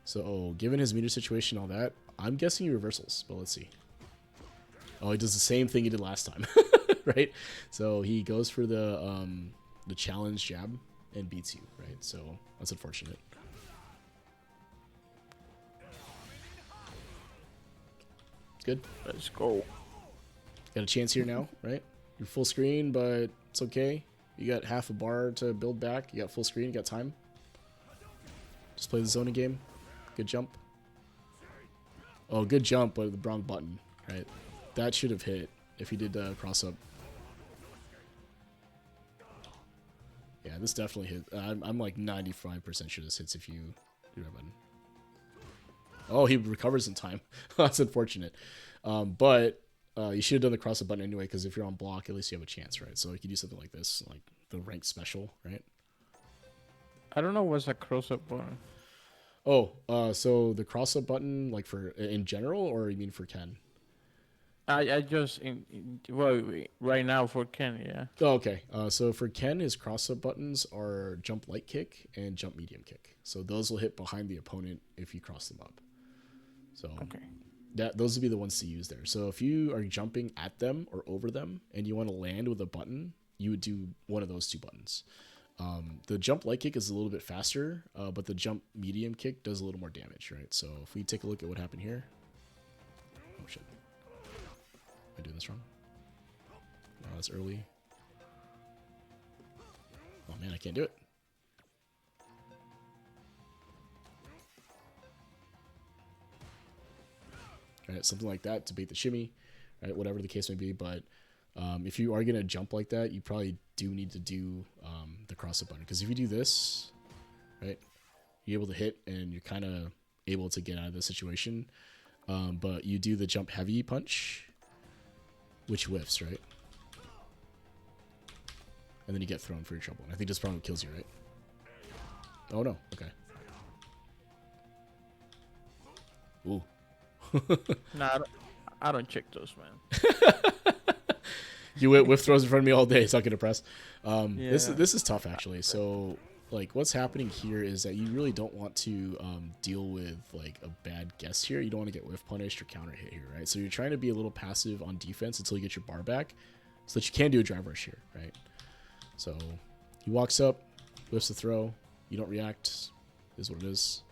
So given his meter situation, all that, I'm guessing he reversals, but let's see. Oh, he does the same thing he did last time, right? So he goes for the challenge jab and beats you, right? So that's unfortunate. Good. Let's go. Got a chance here now, right? You're full screen, but it's okay. You got half a bar to build back. You got full screen. You got time. Just play the zoning game. Good jump. Oh, good jump, but the wrong button, right? That should have hit if he did the cross up. Yeah, this definitely hit. I'm like 95% sure this hits if you do that button. Oh, he recovers in time. That's unfortunate. But you should have done the cross up button anyway, because if you're on block, at least you have a chance, right? So you could do something like this, like the ranked special, right? I don't know what's a cross up button. So the cross up button, like for in general, or you mean for Ken? I just well right now for Ken, yeah. Oh, okay. So for Ken, his cross up buttons are jump light kick and jump medium kick. So those will hit behind the opponent if you cross them up. So Okay. those would be the ones to use there. So if you are jumping at them or over them and you want to land with a button, you would do one of those two buttons. The jump light kick is a little bit faster, but the jump medium kick does a little more damage, right? So if we take a look at what happened here. Oh shit. Am I doing this wrong? No, that's early. Oh man, I can't do it. Right, something like that to bait the shimmy, right? Whatever the case may be. But if you are gonna jump like that, you probably do need to do the cross up button, because if you do this, right, you're able to hit and you're kind of able to get out of the situation. But you do the jump heavy punch, which whiffs, right? And then you get thrown for your trouble. And I think this probably kills you, right? Oh no, okay. Ooh. No, I don't check those, man. You whiff throws in front of me all day, sucking to press. Yeah. This is tough actually. So like what's happening here is that you really don't want to deal with like a bad guess here. You don't want to get whiff punished or counter hit here, right? So you're trying to be a little passive on defense until you get your bar back, so that you can do a drive rush here, right? So he walks up, whiffs the throw. You don't react. Is what it is.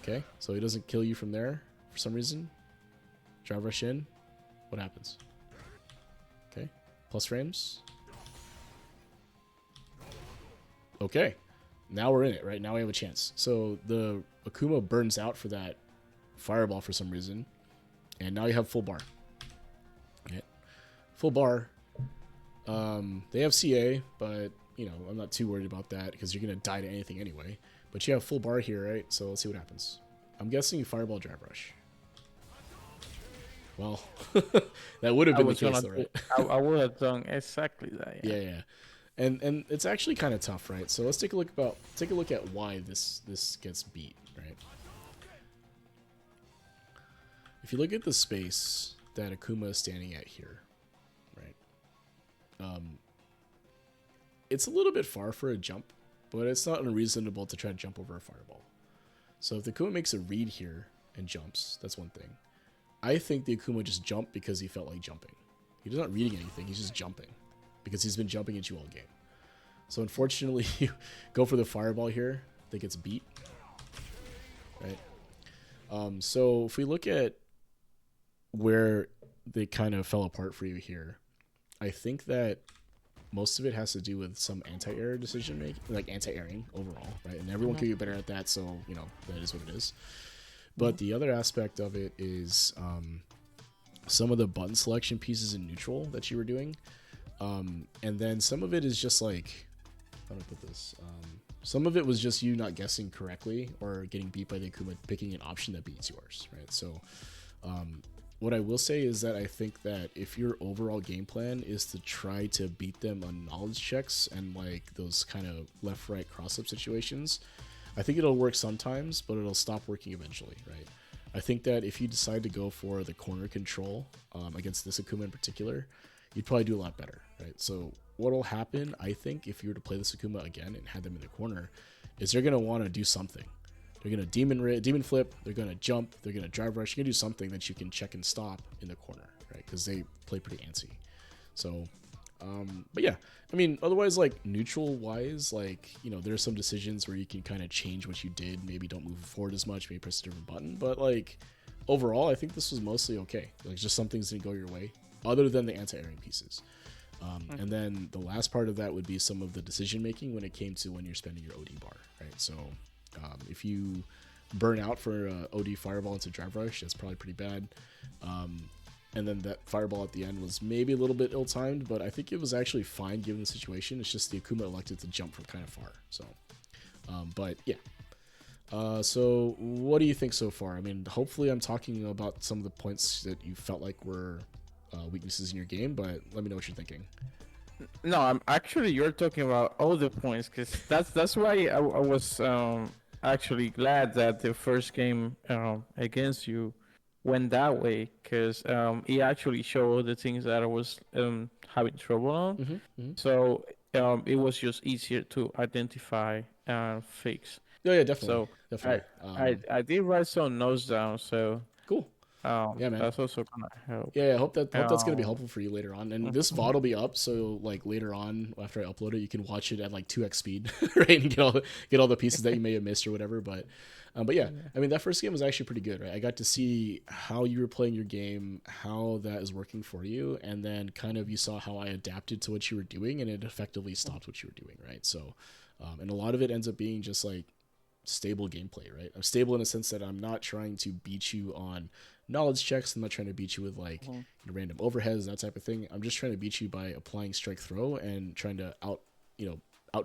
Okay, so he doesn't kill you from there for some reason. Drive rush in. What happens? Okay, plus frames. Okay, now we're in it, right? Now we have a chance. So the Akuma burns out for that fireball for some reason, and now you have full bar. Okay. Full bar. They have CA, but you know I'm not too worried about that because you're gonna die to anything anyway. But you have full bar here, right? So let's see what happens. I'm guessing you fireball drive rush. Well, that would have been the case, though, right? I would have done exactly that. Yeah, yeah. And it's actually kind of tough, right? So let's take a look at why this gets beat, right? If you look at the space that Akuma is standing at here, right? It's a little bit far for a jump, but it's not unreasonable to try to jump over a fireball. So if the Akuma makes a read here and jumps, that's one thing. I think the Akuma just jumped because he felt like jumping. He's not reading anything, he's just jumping because he's been jumping at you all game. So unfortunately, you go for the fireball here that gets beat, right? So if we look at where they kind of fell apart for you here, I think that most of it has to do with some anti-error decision making, like anti-airing overall, right? And everyone can get better at that, so you know that is what it is. But the other aspect of it is some of the button selection pieces in neutral that you were doing, and then some of it is just like, how do I put this? Some of it was just you not guessing correctly or getting beat by the Akuma picking an option that beats yours, right? So what I will say is that I think that if your overall game plan is to try to beat them on knowledge checks and like those kind of left-right cross-up situations, I think it'll work sometimes, but it'll stop working eventually, right? I think that if you decide to go for the corner control against this Akuma in particular, you'd probably do a lot better, right? So what'll happen, I think, if you were to play this Akuma again and had them in the corner, is they're going to want to do something. They're going to demon flip, they're going to jump, they're going to drive rush. You're going to do something that you can check and stop in the corner, right? Because they play pretty antsy. So, but yeah, I mean, otherwise, like, neutral-wise, like, you know, there's some decisions where you can kind of change what you did. Maybe don't move forward as much, maybe press a different button. But, like, overall, I think this was mostly okay. Like, just some things didn't go your way, other than the anti-airing pieces. And then the last part of that would be some of the decision-making when it came to when you're spending your OD bar, right? So if you burn out for OD fireball into drive rush, that's probably pretty bad. And then that fireball at the end was maybe a little bit ill-timed, but I think it was actually fine given the situation. It's just the Akuma elected to jump from kind of far. So, but yeah. So what do you think so far? I mean, hopefully I'm talking about some of the points that you felt like were weaknesses in your game, but let me know what you're thinking. No, I'm actually you're talking about all the points because that's why I was actually glad that the first game against you went that way, because it actually showed the things that I was having trouble on. Mm-hmm, mm-hmm. So it was just easier to identify and fix. Oh yeah, definitely, So I definitely. I did write some notes down. So Cool. Yeah, man. that's also gonna help. Yeah, I hope that's gonna be Um, helpful for you later on. And this VOD mhm. will be up, so like later on after I upload it, you can watch it at like 2x speed, right, and get all the pieces that you may have missed or whatever. But yeah, Yeah. I mean that first game was actually pretty good, right? I got to see how you were playing your game, how that is working for you, and then kind of you saw how I adapted to what you were doing, and it effectively stopped what you were doing, right? So, and a lot of it ends up being just like stable gameplay, right? I'm stable in a sense that I'm not trying to beat you on knowledge checks. I'm not trying to beat you with like Mhm. random overheads, that type of thing. I'm just trying to beat you by applying strike throw and trying to out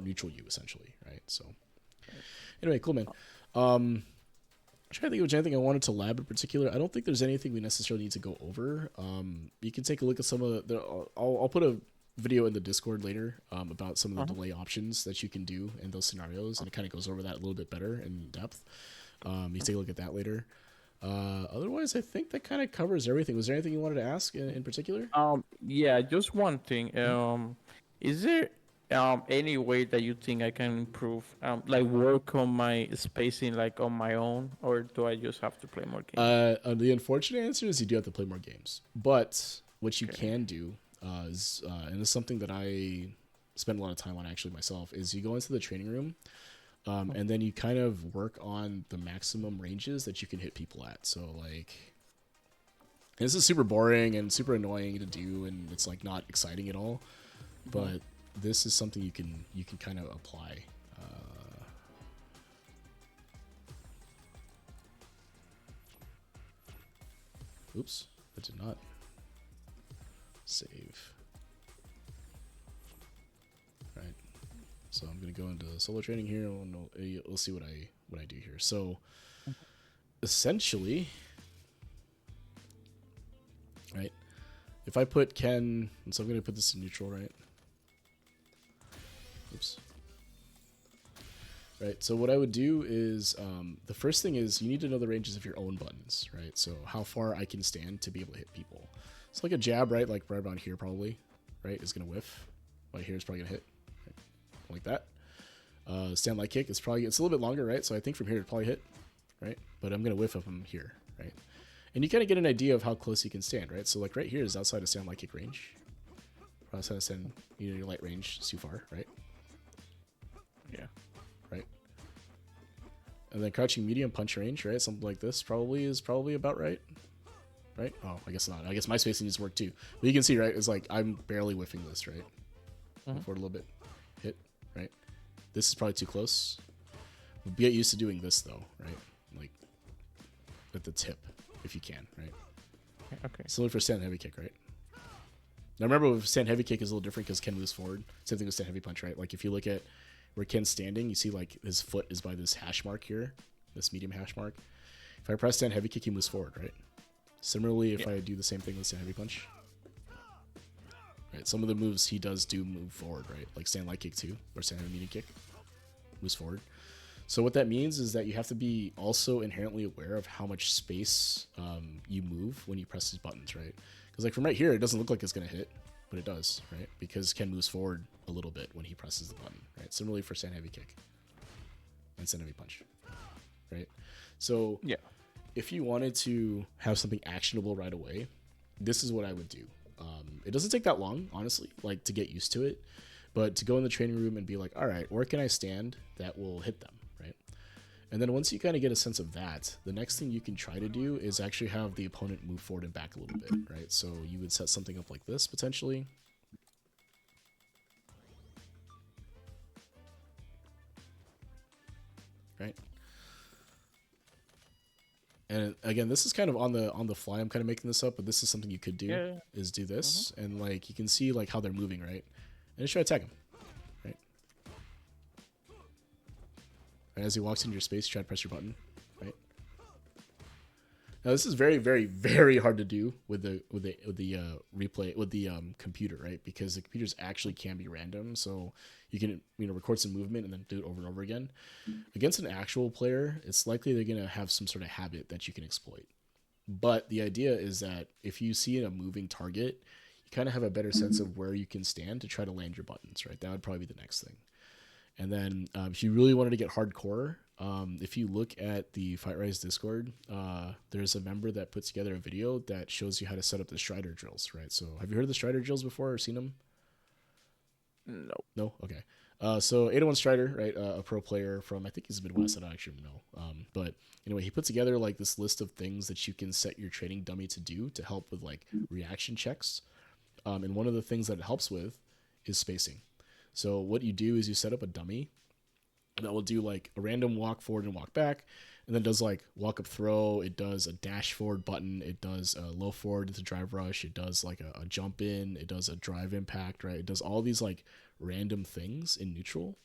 neutral you essentially, right? So anyway, cool, man. I'm trying to think if there's anything I wanted to lab in particular. I don't think there's anything we necessarily need to go over. You can take a look at some of the. I'll put a video in the Discord later about some of the Uh-huh. delay options that you can do in those scenarios, and it kind of goes over that a little bit better in depth. You can take a look at that later. Otherwise, I think that kind of covers everything. Was there anything you wanted to ask in particular? Yeah, just one thing. Mm-hmm. Is there any way that you think I can improve, like work on my spacing, like on my own, or do I just have to play more games? The unfortunate answer is you do have to play more games. But what you Okay. can do and it's something that I spend a lot of time on actually myself, is you go into the training room and then you kind of work on the maximum ranges that you can hit people at. So like, this is super boring and super annoying to do, and it's like not exciting at all. Mhm. But this is something you can kind of apply. Oops, that did not save. Right. So I'm gonna go into solo training here. We'll see what I do here. So essentially, right? If I put Ken, and so I'm gonna put this in neutral, right? Oops. Right. So what I would do is the first thing is you need to know the ranges of your own buttons, right? So how far I can stand to be able to hit people. So like a jab, right? Like right around here, probably, right? Is gonna whiff. Right here is probably gonna hit, right? Like that. Stand light kick is probably, it's a little bit longer, right? So I think from here to probably hit, right? But I'm gonna whiff of him here, right? And you kind of get an idea of how close you can stand, right? So like right here is outside of stand light kick range. Outside of stand, your light range is too far, right? Yeah. Right. And then crouching medium punch range, right? Something like this is probably about right. Right? Oh, I guess not. I guess my spacing needs to work too. But you can see, right? It's like I'm barely whiffing this, right? Mhm. Forward a little bit. Hit, right? This is probably too close. Get used to doing this though, right? Like at the tip, if you can, right? Okay. Similar for stand heavy kick, right? Now remember, with stand heavy kick is a little different because Ken moves forward. Same thing with stand heavy punch, right? Like if you look at where Ken's standing, you see like his foot is by this hash mark here, this medium hash mark. If I press stand heavy kick, he moves forward, right? Similarly, if Yeah. I do the same thing with stand heavy punch, right? Some of the moves he does do move forward, right? Like stand light kick too, or stand heavy medium kick moves forward. So what that means is that you have to be also inherently aware of how much space you move when you press these buttons, right? Because like from right here, it doesn't look like it's gonna hit, but it does, right? Because Ken moves forward a little bit when he presses the button, right? Similarly for stand heavy kick and stand heavy punch, right? So Yeah. if you wanted to have something actionable right away, this is what I would do. It doesn't take that long, honestly, like to get used to it, but to go in the training room and be like, all right, where can I stand that will hit them, right? And then once you kind of get a sense of that, the next thing you can try to do is actually have the opponent move forward and back a little bit, right? So you would set something up like this potentially, right? And again, this is kind of on the fly. I'm kind of making this up, but this is something you could do, Yeah. is do Mhm. this, and like you can see like how they're moving, right? And just try to attack him, right? And as he walks into your space, try to press your button, right? Now this is very, very, very hard to do with the replay with the computer, right? Because the computers actually can be random, so you can record some movement and then do it over and over again. Against an actual player, it's likely they're gonna have some sort of habit that you can exploit. But the idea is that if you see a moving target, you kind of have a better sense of where you can stand to try to land your buttons, right? That would probably be the next thing. And then if you really wanted to get hardcore, if you look at the Fight Rise Discord, there's a member that puts together a video that shows you how to set up the Strider drills, right? So have you heard of the Strider drills before or seen them? No. No? Okay. So 801 Strider, right? A pro player from, I think he's Midwest. I don't actually know. But anyway, he put together like this list of things that you can set your training dummy to do to help with like reaction checks. And one of the things that it helps with is spacing. So what you do is you set up a dummy that will do like a random walk forward and walk back, and then does like walk up throw. It does a dash forward button. It does a low forward to drive rush. It does like a jump in. It does a drive impact, right? It does all these like random things in neutral,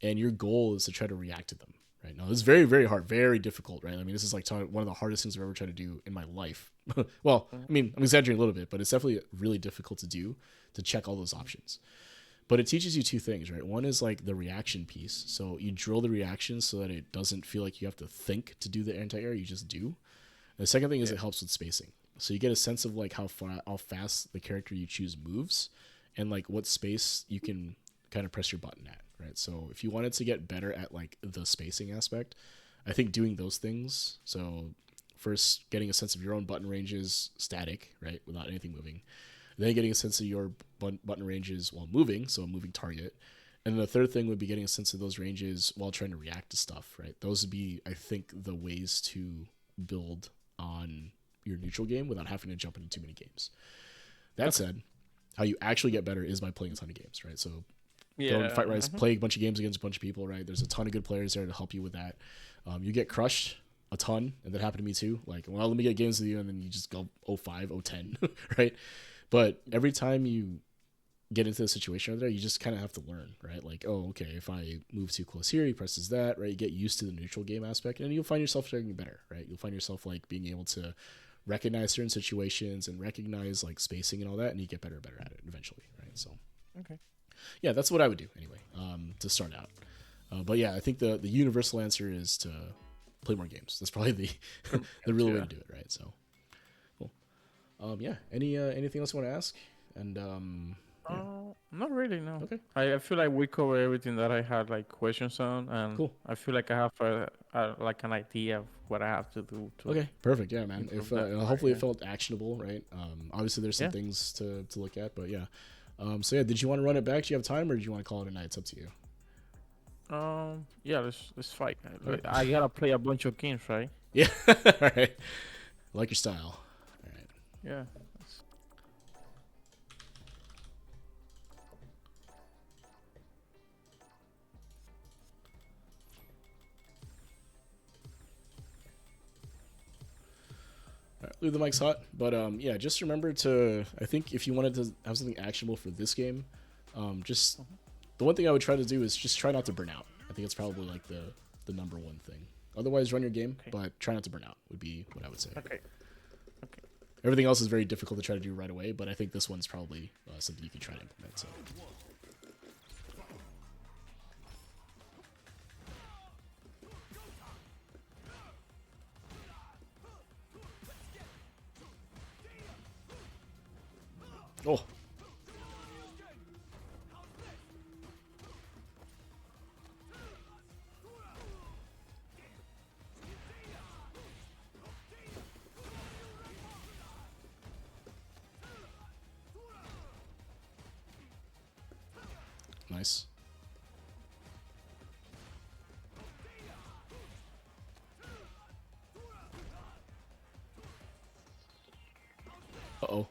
and your goal is to try to react to them. Right now, this is very, very hard, very difficult, right? I mean, this is like one of the hardest things I've ever tried to do in my life. Well, I mean, I'm exaggerating a little bit, but it's definitely really difficult to do to check all those options. But it teaches you two things, right? One is like the reaction piece. So you drill the reaction so that it doesn't feel like you have to think to do the anti-air. You just do. And the second thing is it helps with spacing. So you get a sense of like how fast the character you choose moves and like what space you can kind of press your button at, right? So if you wanted to get better at like the spacing aspect, I think doing those things. So first getting a sense of your own button ranges static, right? Without anything moving. Then getting a sense of your button ranges while moving, so a moving target. And then the third thing would be getting a sense of those ranges while trying to react to stuff, right? Those would be, I think, the ways to build on your neutral game without having to jump into too many games. That said, how you actually get better is by playing a ton of games, right? So go and Fight Rise, play a bunch of games against a bunch of people, right? There's a ton of good players there to help you with that. You get crushed a ton, and that happened to me too. Like, well, let me get games with you, and then you just go 0-5, 0-10, right? But every time you get into the situation over there, you just kind of have to learn, right? Like, oh, okay, if I move too close here, he presses that, right? You get used to the neutral game aspect, and you'll find yourself getting better, right? You'll find yourself like being able to recognize certain situations and recognize like spacing and all that, and you get better and better at it eventually, right? So, okay, yeah, that's what I would do anyway, to start out. But yeah, I think the universal answer is to play more games. That's probably the real way to do it, right? So. Yeah. Anything else you want to ask? And yeah. Not really. No. Okay. I feel like we covered everything that I had like questions on, and Cool. I feel like I have like an idea of what I have to do. Okay. Perfect. Yeah, man. If hopefully it felt actionable, right? Obviously there's some things to look at, but yeah. So yeah, did you want to run it back? Do you have time, or do you want to call it a night? It's up to you. Yeah. Let's fight. Right. I gotta play a bunch of games, right? Yeah. All right. I like your style. All right. Yeah. Leave the mics hot, but yeah, just remember to. I think if you wanted to have something actionable for this game, just the one thing I would try to do is just try not to burn out. I think it's probably like the number one thing. Otherwise, run your game, but try not to burn out would be what I would say. Okay. Everything else is very difficult to try to do right away, but I think this one's probably something you can try to implement. So. Oh. Nice. Uh-oh.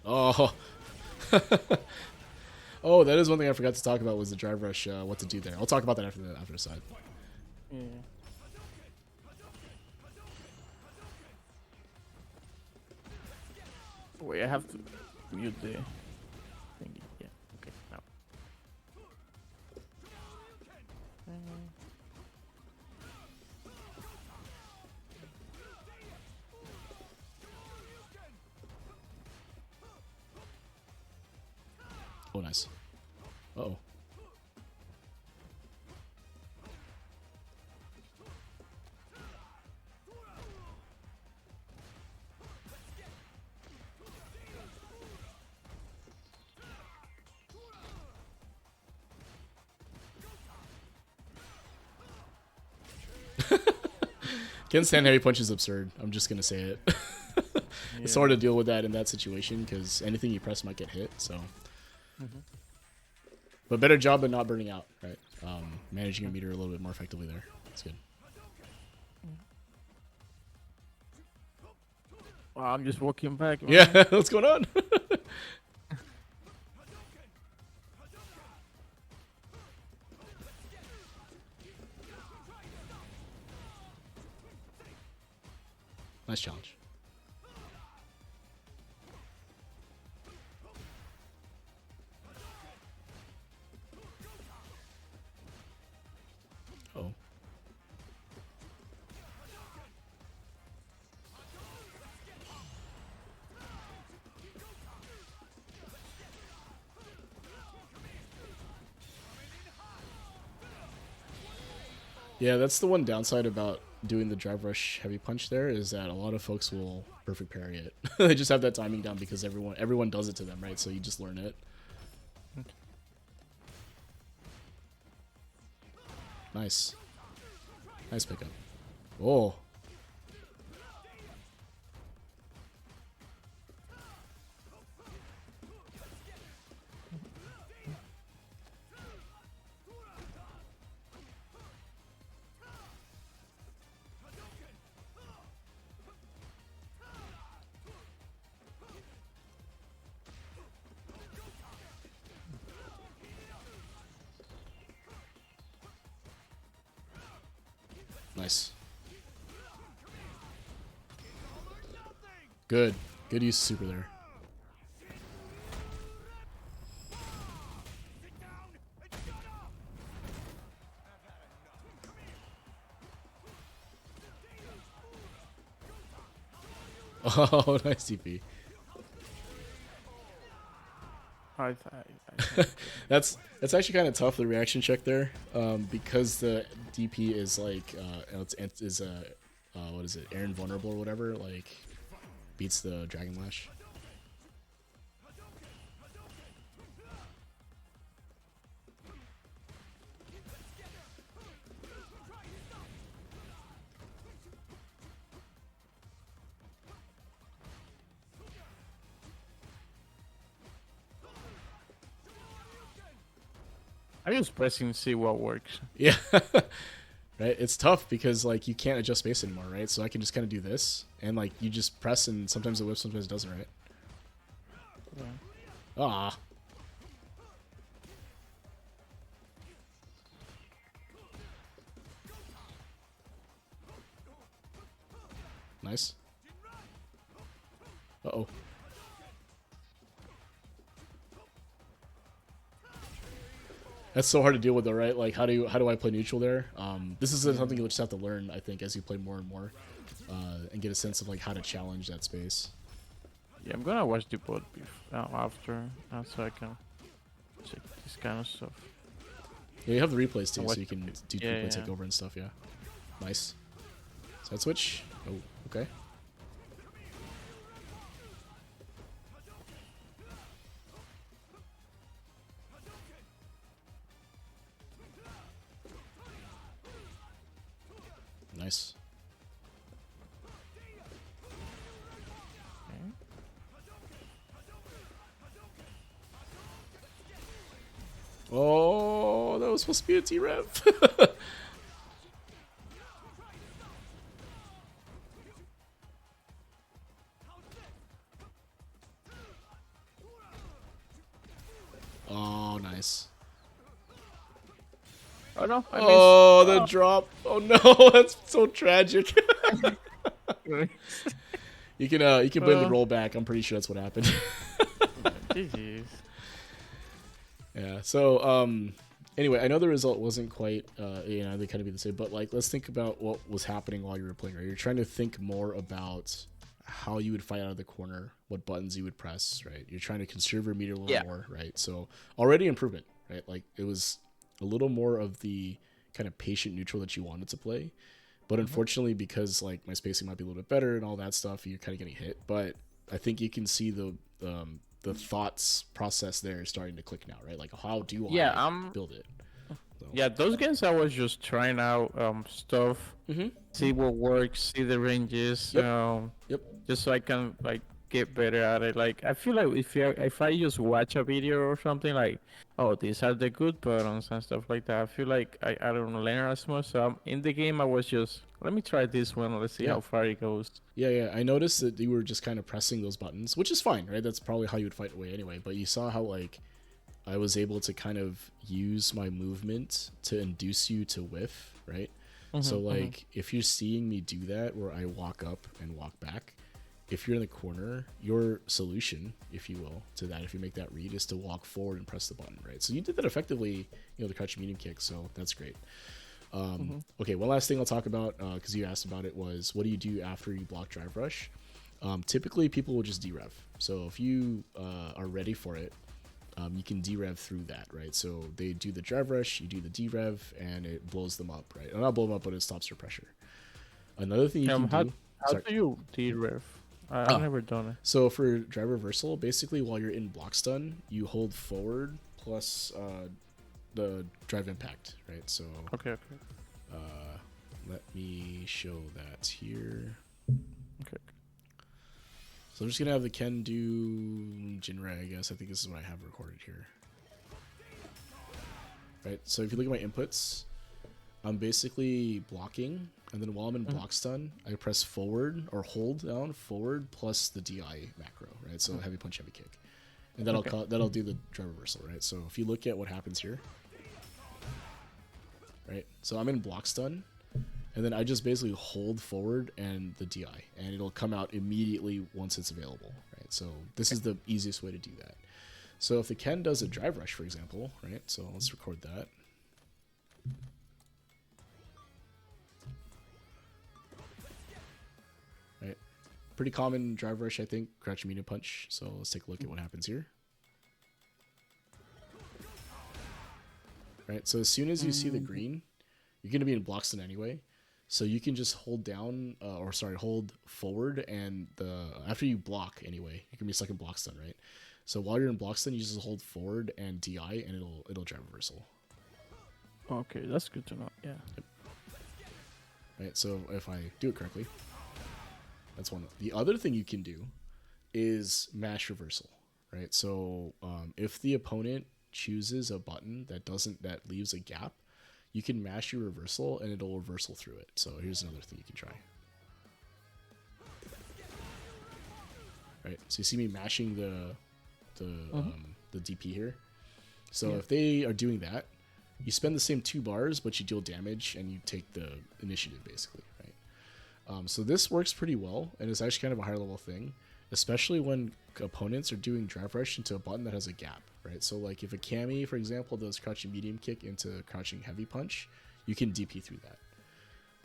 Oh. Oh, that is one thing I forgot to talk about was the drive rush, what to do there. I'll talk about that after the side. Yeah. Wait, I have to mute the thingy. Yeah. Okay. Now. Oh, nice. Uh-oh. Ken stand heavy punch is absurd. I'm just gonna say it. It's hard to deal with that in that situation because anything you press might get hit. So, but better job than not burning out, right? Managing your meter a little bit more effectively there. That's good. Wow, I'm just walking back. Man. Yeah, what's going on? Nice challenge. Oh. Yeah, that's the one downside about doing the drive rush heavy punch there is that a lot of folks will perfect parry it. They just have that timing down because everyone does it to them, right? So you just learn it. Nice. Nice pickup. Oh. Nice. Good. Good use of super there. Oh, nice TP. That's actually kind of tough, the reaction check there, because the DP is like what is it, Aaron vulnerable or whatever, like beats the Dragon Lash. I'm just pressing to see what works. Yeah. Right? It's tough because like you can't adjust space anymore, right? So I can just kind of do this and like you just press and sometimes it whips, sometimes it doesn't, right? Yeah. Ah. Nice. Uh-oh. That's so hard to deal with, though, right? Like, how do I play neutral there? This is something you'll just have to learn, I think, as you play more and more, and get a sense of like how to challenge that space. Yeah, I'm gonna watch the bot after, so I can check this kind of stuff. Yeah, you have the replays too, so you can do replay takeover and stuff. Yeah, nice. Side switch. Oh, okay. Nice. Okay. Oh, that was supposed to be a T-Rev. Oh, nice. Oh no! Oh, the drop. Oh no, that's so tragic. You can blame the rollback. I'm pretty sure that's what happened. GG's. Yeah. So anyway, I know the result wasn't quite they kind of be the same, but like let's think about what was happening while you were playing. Right, you're trying to think more about how you would fight out of the corner, what buttons you would press. Right, you're trying to conserve your meter a little more. Right, so already improvement. Right, like it was a little more of the kind of patient neutral that you wanted to play. But unfortunately, because like my spacing might be a little bit better and all that stuff, you're kind of getting hit. But I think you can see the thoughts process there starting to click now, right? Like, how do I build it? So. Yeah, those games I was just trying out stuff, see what works, see the ranges, Yep. just so I can like get better at it. Like I feel like if I just watch a video or something like, oh, these are the good buttons and stuff like that, I feel like I don't learn as much. So in the game I was just, let me try this one, let's see how far it goes. Yeah. I noticed that you were just kind of pressing those buttons, which is fine, right? That's probably how you would fight away anyway. But you saw how like I was able to kind of use my movement to induce you to whiff, right? So like if you're seeing me do that where I walk up and walk back, if you're in the corner, your solution, if you will, to that, if you make that read, is to walk forward and press the button, right? So you did that effectively, the crouch medium kick, so that's great. Okay, one last thing I'll talk about, because you asked about it, was what do you do after you block drive rush? Typically, people will just derev. So if you are ready for it, you can derev through that, right? So they do the drive rush, you do the derev, and it blows them up, right? Or not blow them up, but it stops your pressure. Another thing you can do... How do you derev? I've never done it. So for drive reversal, basically while you're in block stun, you hold forward plus the drive impact, right? So okay. Let me show that here. Okay. So I'm just gonna have the Ken do Jinrai, I guess. I think this is what I have recorded here. Right. So if you look at my inputs, I'm basically blocking, and then while I'm in block stun, I press forward or hold down forward plus the DI macro, right? So heavy punch, heavy kick, and that'll do the drive reversal, right? So if you look at what happens here, right? So I'm in block stun, and then I just basically hold forward and the DI, and it'll come out immediately once it's available, right? So this is the easiest way to do that. So if the Ken does a drive rush, for example, right? So let's record that. Right, pretty common drive rush, I think, crouch medium punch. So let's take a look at what happens here. Right, so as soon as you see the green, you're gonna be in block stun anyway. So you can just hold down, hold forward, and after you block anyway, you're gonna be stuck in block stun, right? So while you're in block stun, you just hold forward and DI, and it'll drive reversal. Okay, that's good to know. Yeah. Yep. Right, so if I do it correctly, that's one. The other thing you can do is mash reversal, right? So if the opponent chooses a button that leaves a gap, you can mash your reversal and it'll reversal through it. So here's another thing you can try. Right, so you see me mashing the DP here. So if they are doing that, you spend the same 2 bars, but you deal damage and you take the initiative basically, right? So this works pretty well, and it's actually kind of a higher level thing, especially when opponents are doing drive rush into a button that has a gap, right? So like if a Kami, for example, does crouching medium kick into crouching heavy punch, you can DP through that.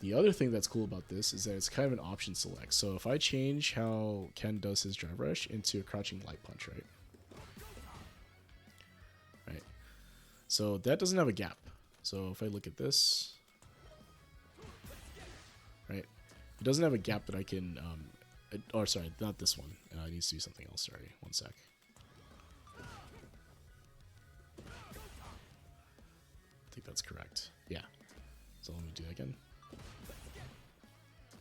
The other thing that's cool about this is that it's kind of an option select. So if I change how Ken does his drive rush into a crouching light punch, right? Right. So that doesn't have a gap. So if I look at this, right, it doesn't have a gap that I can, or sorry, not this one. It needs to do something else. Sorry, one sec. I think that's correct. Yeah. So let me do that again.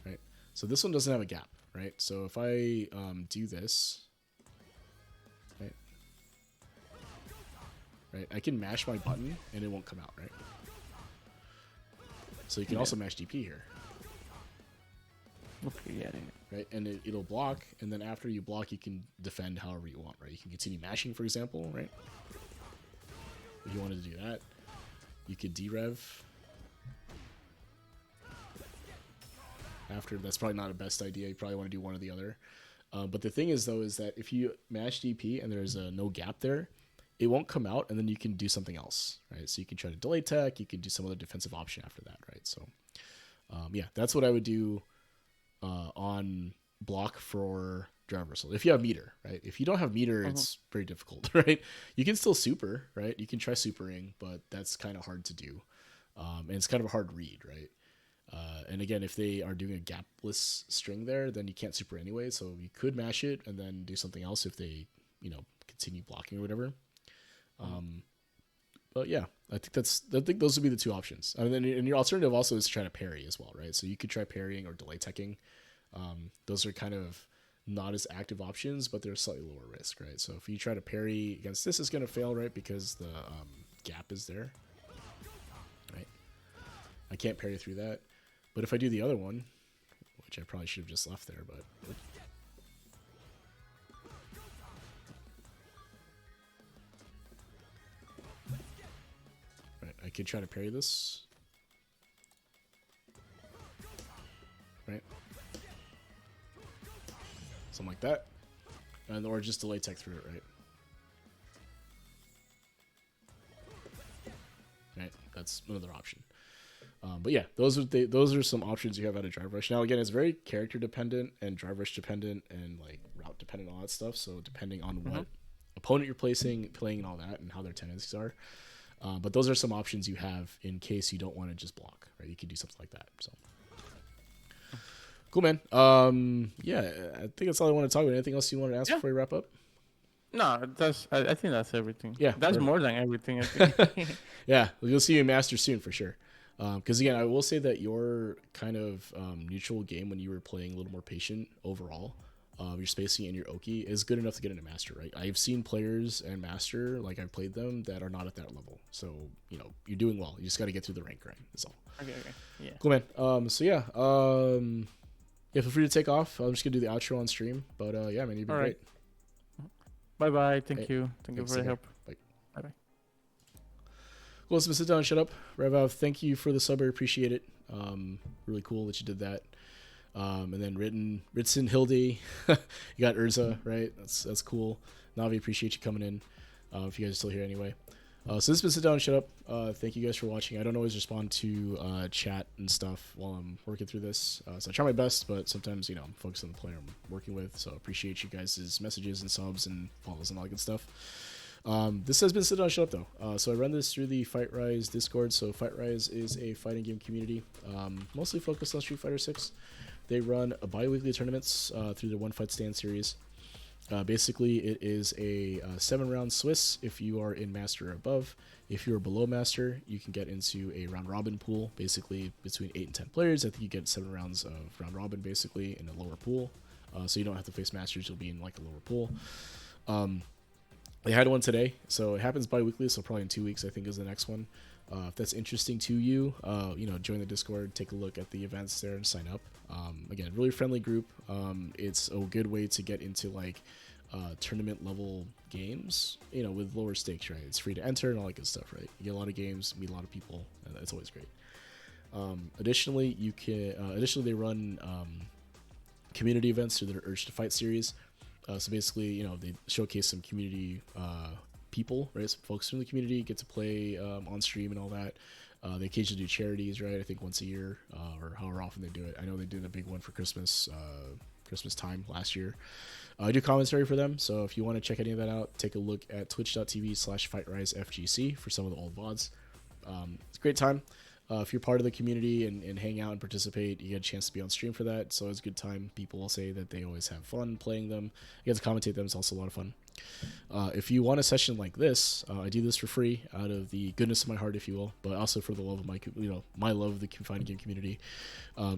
Right. So this one doesn't have a gap, right? So if I do this, right, I can mash my button and it won't come out, right? So you can also mash DP here. Okay, yeah. Right, and it'll block, and then after you block, you can defend however you want, right? You can continue mashing, for example, right? If you wanted to do that, you could derev. after. That's probably not a best idea. You probably want to do one or the other. But the thing is, though, is that if you mash DP and there's no gap there, it won't come out, and then you can do something else, right? So you can try to delay tech. You can do some other defensive option after that, right? So, yeah, that's what I would do on block for drive reversal. If you have meter, right? If you don't have meter, it's very difficult, right? You can still super, right? You can try supering, but that's kind of hard to do. And it's kind of a hard read, right? And again, if they are doing a gapless string there, then you can't super anyway. So you could mash it and then do something else if they, continue blocking or whatever. But yeah, I think those would be the two options. And then your alternative also is to try to parry as well, right? So you could try parrying or delay teching. Those are kind of not as active options, but they're slightly lower risk, right? So if you try to parry against this, it's going to fail, right? Because the gap is there, right? I can't parry through that. But if I do the other one, which I probably should have just left there, but... Right, I could try to parry this. Right? Something like that. Or just delay tech through it, right? Right, that's another option. But yeah, those are some options you have out of drive rush. Now again, it's very character dependent and drive rush dependent and like route dependent, all that stuff. So depending on what opponent you're playing and all that, and how their tendencies are. But those are some options you have in case you don't want to just block, right? You can do something like that. So cool, man. Yeah, I think that's all I want to talk about. Anything else you want to ask before we wrap up? No, I think that's everything. Yeah, that's more than everything. I think. Yeah, you'll see you in Master soon for sure. Because again, I will say that your kind of neutral game when you were playing a little more patient overall, your spacing and your Oki is good enough to get into Master, right? I've seen players and Master, like I've played them, that are not at that level. So, you're doing well. You just got to get through the rank grind. That's all. Okay. Yeah. Cool, man. So yeah, yeah, feel free to take off. I'm just going to do the outro on stream. But yeah, man, you've been great. Bye-bye. Thank you for the help. Bye. Bye-bye. Cool, so sit down and shut up. Revav, thank you for the sub. I appreciate it. Really cool that you did that. And then Ritson, Hilde, you got Urza, right? That's cool. Navi, appreciate you coming in. If you guys are still here anyway. So this has been Sit Down and Shut Up. Thank you guys for watching. I don't always respond to chat and stuff while I'm working through this. So I try my best, but sometimes, I'm focused on the player I'm working with. So I appreciate you guys' messages and subs and follows and all that good stuff. This has been Sit Down and Shut Up, though. So I run this through the Fight Rise Discord. So Fight Rise is a fighting game community, mostly focused on Street Fighter 6. They run bi-weekly tournaments through their One Fight Stand series. Basically, it is a 7-round Swiss if you are in Master or above. If you're below Master, you can get into a round-robin pool, basically between 8 and 10 players. I think you get 7 rounds of round-robin, basically, in a lower pool. So you don't have to face Masters, you'll be in, like, a lower pool. They had one today, so it happens bi-weekly, so probably in 2 weeks, I think, is the next one. If that's interesting to you, join the Discord, take a look at the events there, and sign up. Again, really friendly group. It's a good way to get into like tournament level games, with lower stakes, right? It's free to enter and all that good stuff, right? You get a lot of games, meet a lot of people, and it's always great. Additionally, they run community events through their Urge to Fight series. So basically, they showcase some community people, right? Some folks from the community get to play on stream and all that. They occasionally do charities, right? I think once a year, or however often they do it. I know they did a big one for Christmas time last year. I do commentary for them, so if you want to check any of that out, take a look at twitch.tv/FightRiseFGC for some of the old VODs. It's a great time. If you're part of the community and hang out and participate, you get a chance to be on stream for that. So it's a good time. People will say that they always have fun playing them. You get to commentate them. It's also a lot of fun. If you want a session like this, I do this for free out of the goodness of my heart, if you will, but also for the love of my love of the fighting game community.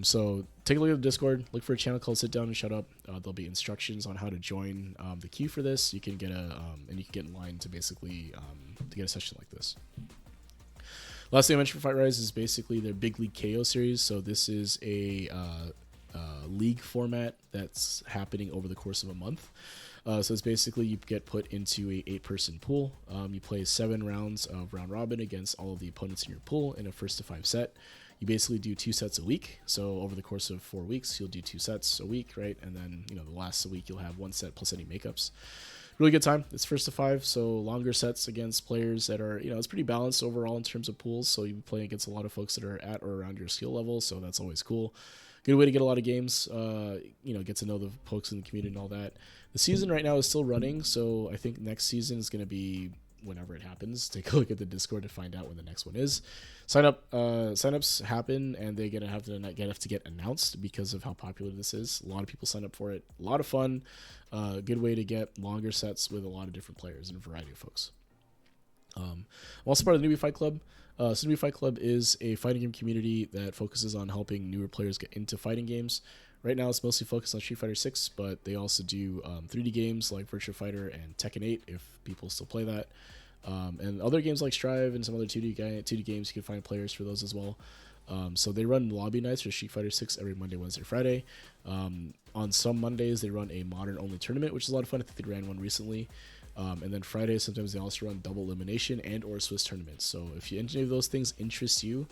So take a look at the Discord. Look for a channel called Sit Down and Shut Up. There'll be instructions on how to join the queue for this. You can get and you can get in line to basically to get a session like this. Last thing I mentioned for Fight Rise is basically their Big League KO series. So this is a league format that's happening over the course of a month. So it's basically you get put into a 8-person pool. You play 7 rounds of round robin against all of the opponents in your pool in a 1st to 5 set. you basically do 2 sets a week. So over the course of 4 weeks, you'll do 2 sets a week, right? And then, you know, the last week you'll have 1 set plus any makeups. Really good time. It's first to 5, so longer sets against players that are, you know, it's pretty balanced overall in terms of pools. So you'll be playing against a lot of folks that are at or around your skill level. So that's always cool. Good way to get a lot of games, you know, get to know the folks in the community and all that. The season right now is still running, so I think next season is going to be whenever it happens. Take a look at the Discord to find out when the next one is. Signups happen, and they have to get announced because of how popular this is. A lot of people sign up for it. A lot of fun. Good way to get longer sets with a lot of different players and a variety of folks. I'm also part of the Newbie Fight Club. So Newbie Fight Club is a fighting game community that focuses on helping newer players get into fighting games. Right now, it's mostly focused on Street Fighter 6, but they also do 3D games like Virtua Fighter and Tekken 8, if people still play that. And other games like Strive and some other 2D games, you can find players for those as well. So they run lobby nights for Street Fighter 6 every Monday, Wednesday, Friday. On some Mondays, they run a modern-only tournament, which is a lot of fun. I think they ran one recently. And then Fridays, sometimes they also run double elimination and or Swiss tournaments. So if any of those things interest you,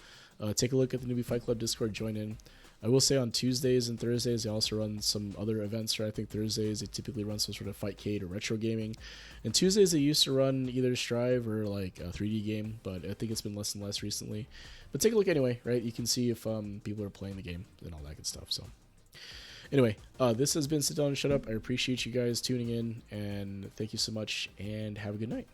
take a look at the Newbie Fight Club Discord, join in. I will say on Tuesdays and Thursdays, they also run some other events. Right? I think Thursdays, they typically run some sort of Fightcade or retro gaming. And Tuesdays, they used to run either Strive or like a 3D game, but I think it's been less and less recently. But take a look anyway, right? You can see if people are playing the game and all that good stuff. So anyway, this has been Sit Down and Shut Up. I appreciate you guys tuning in, and thank you so much, and have a good night.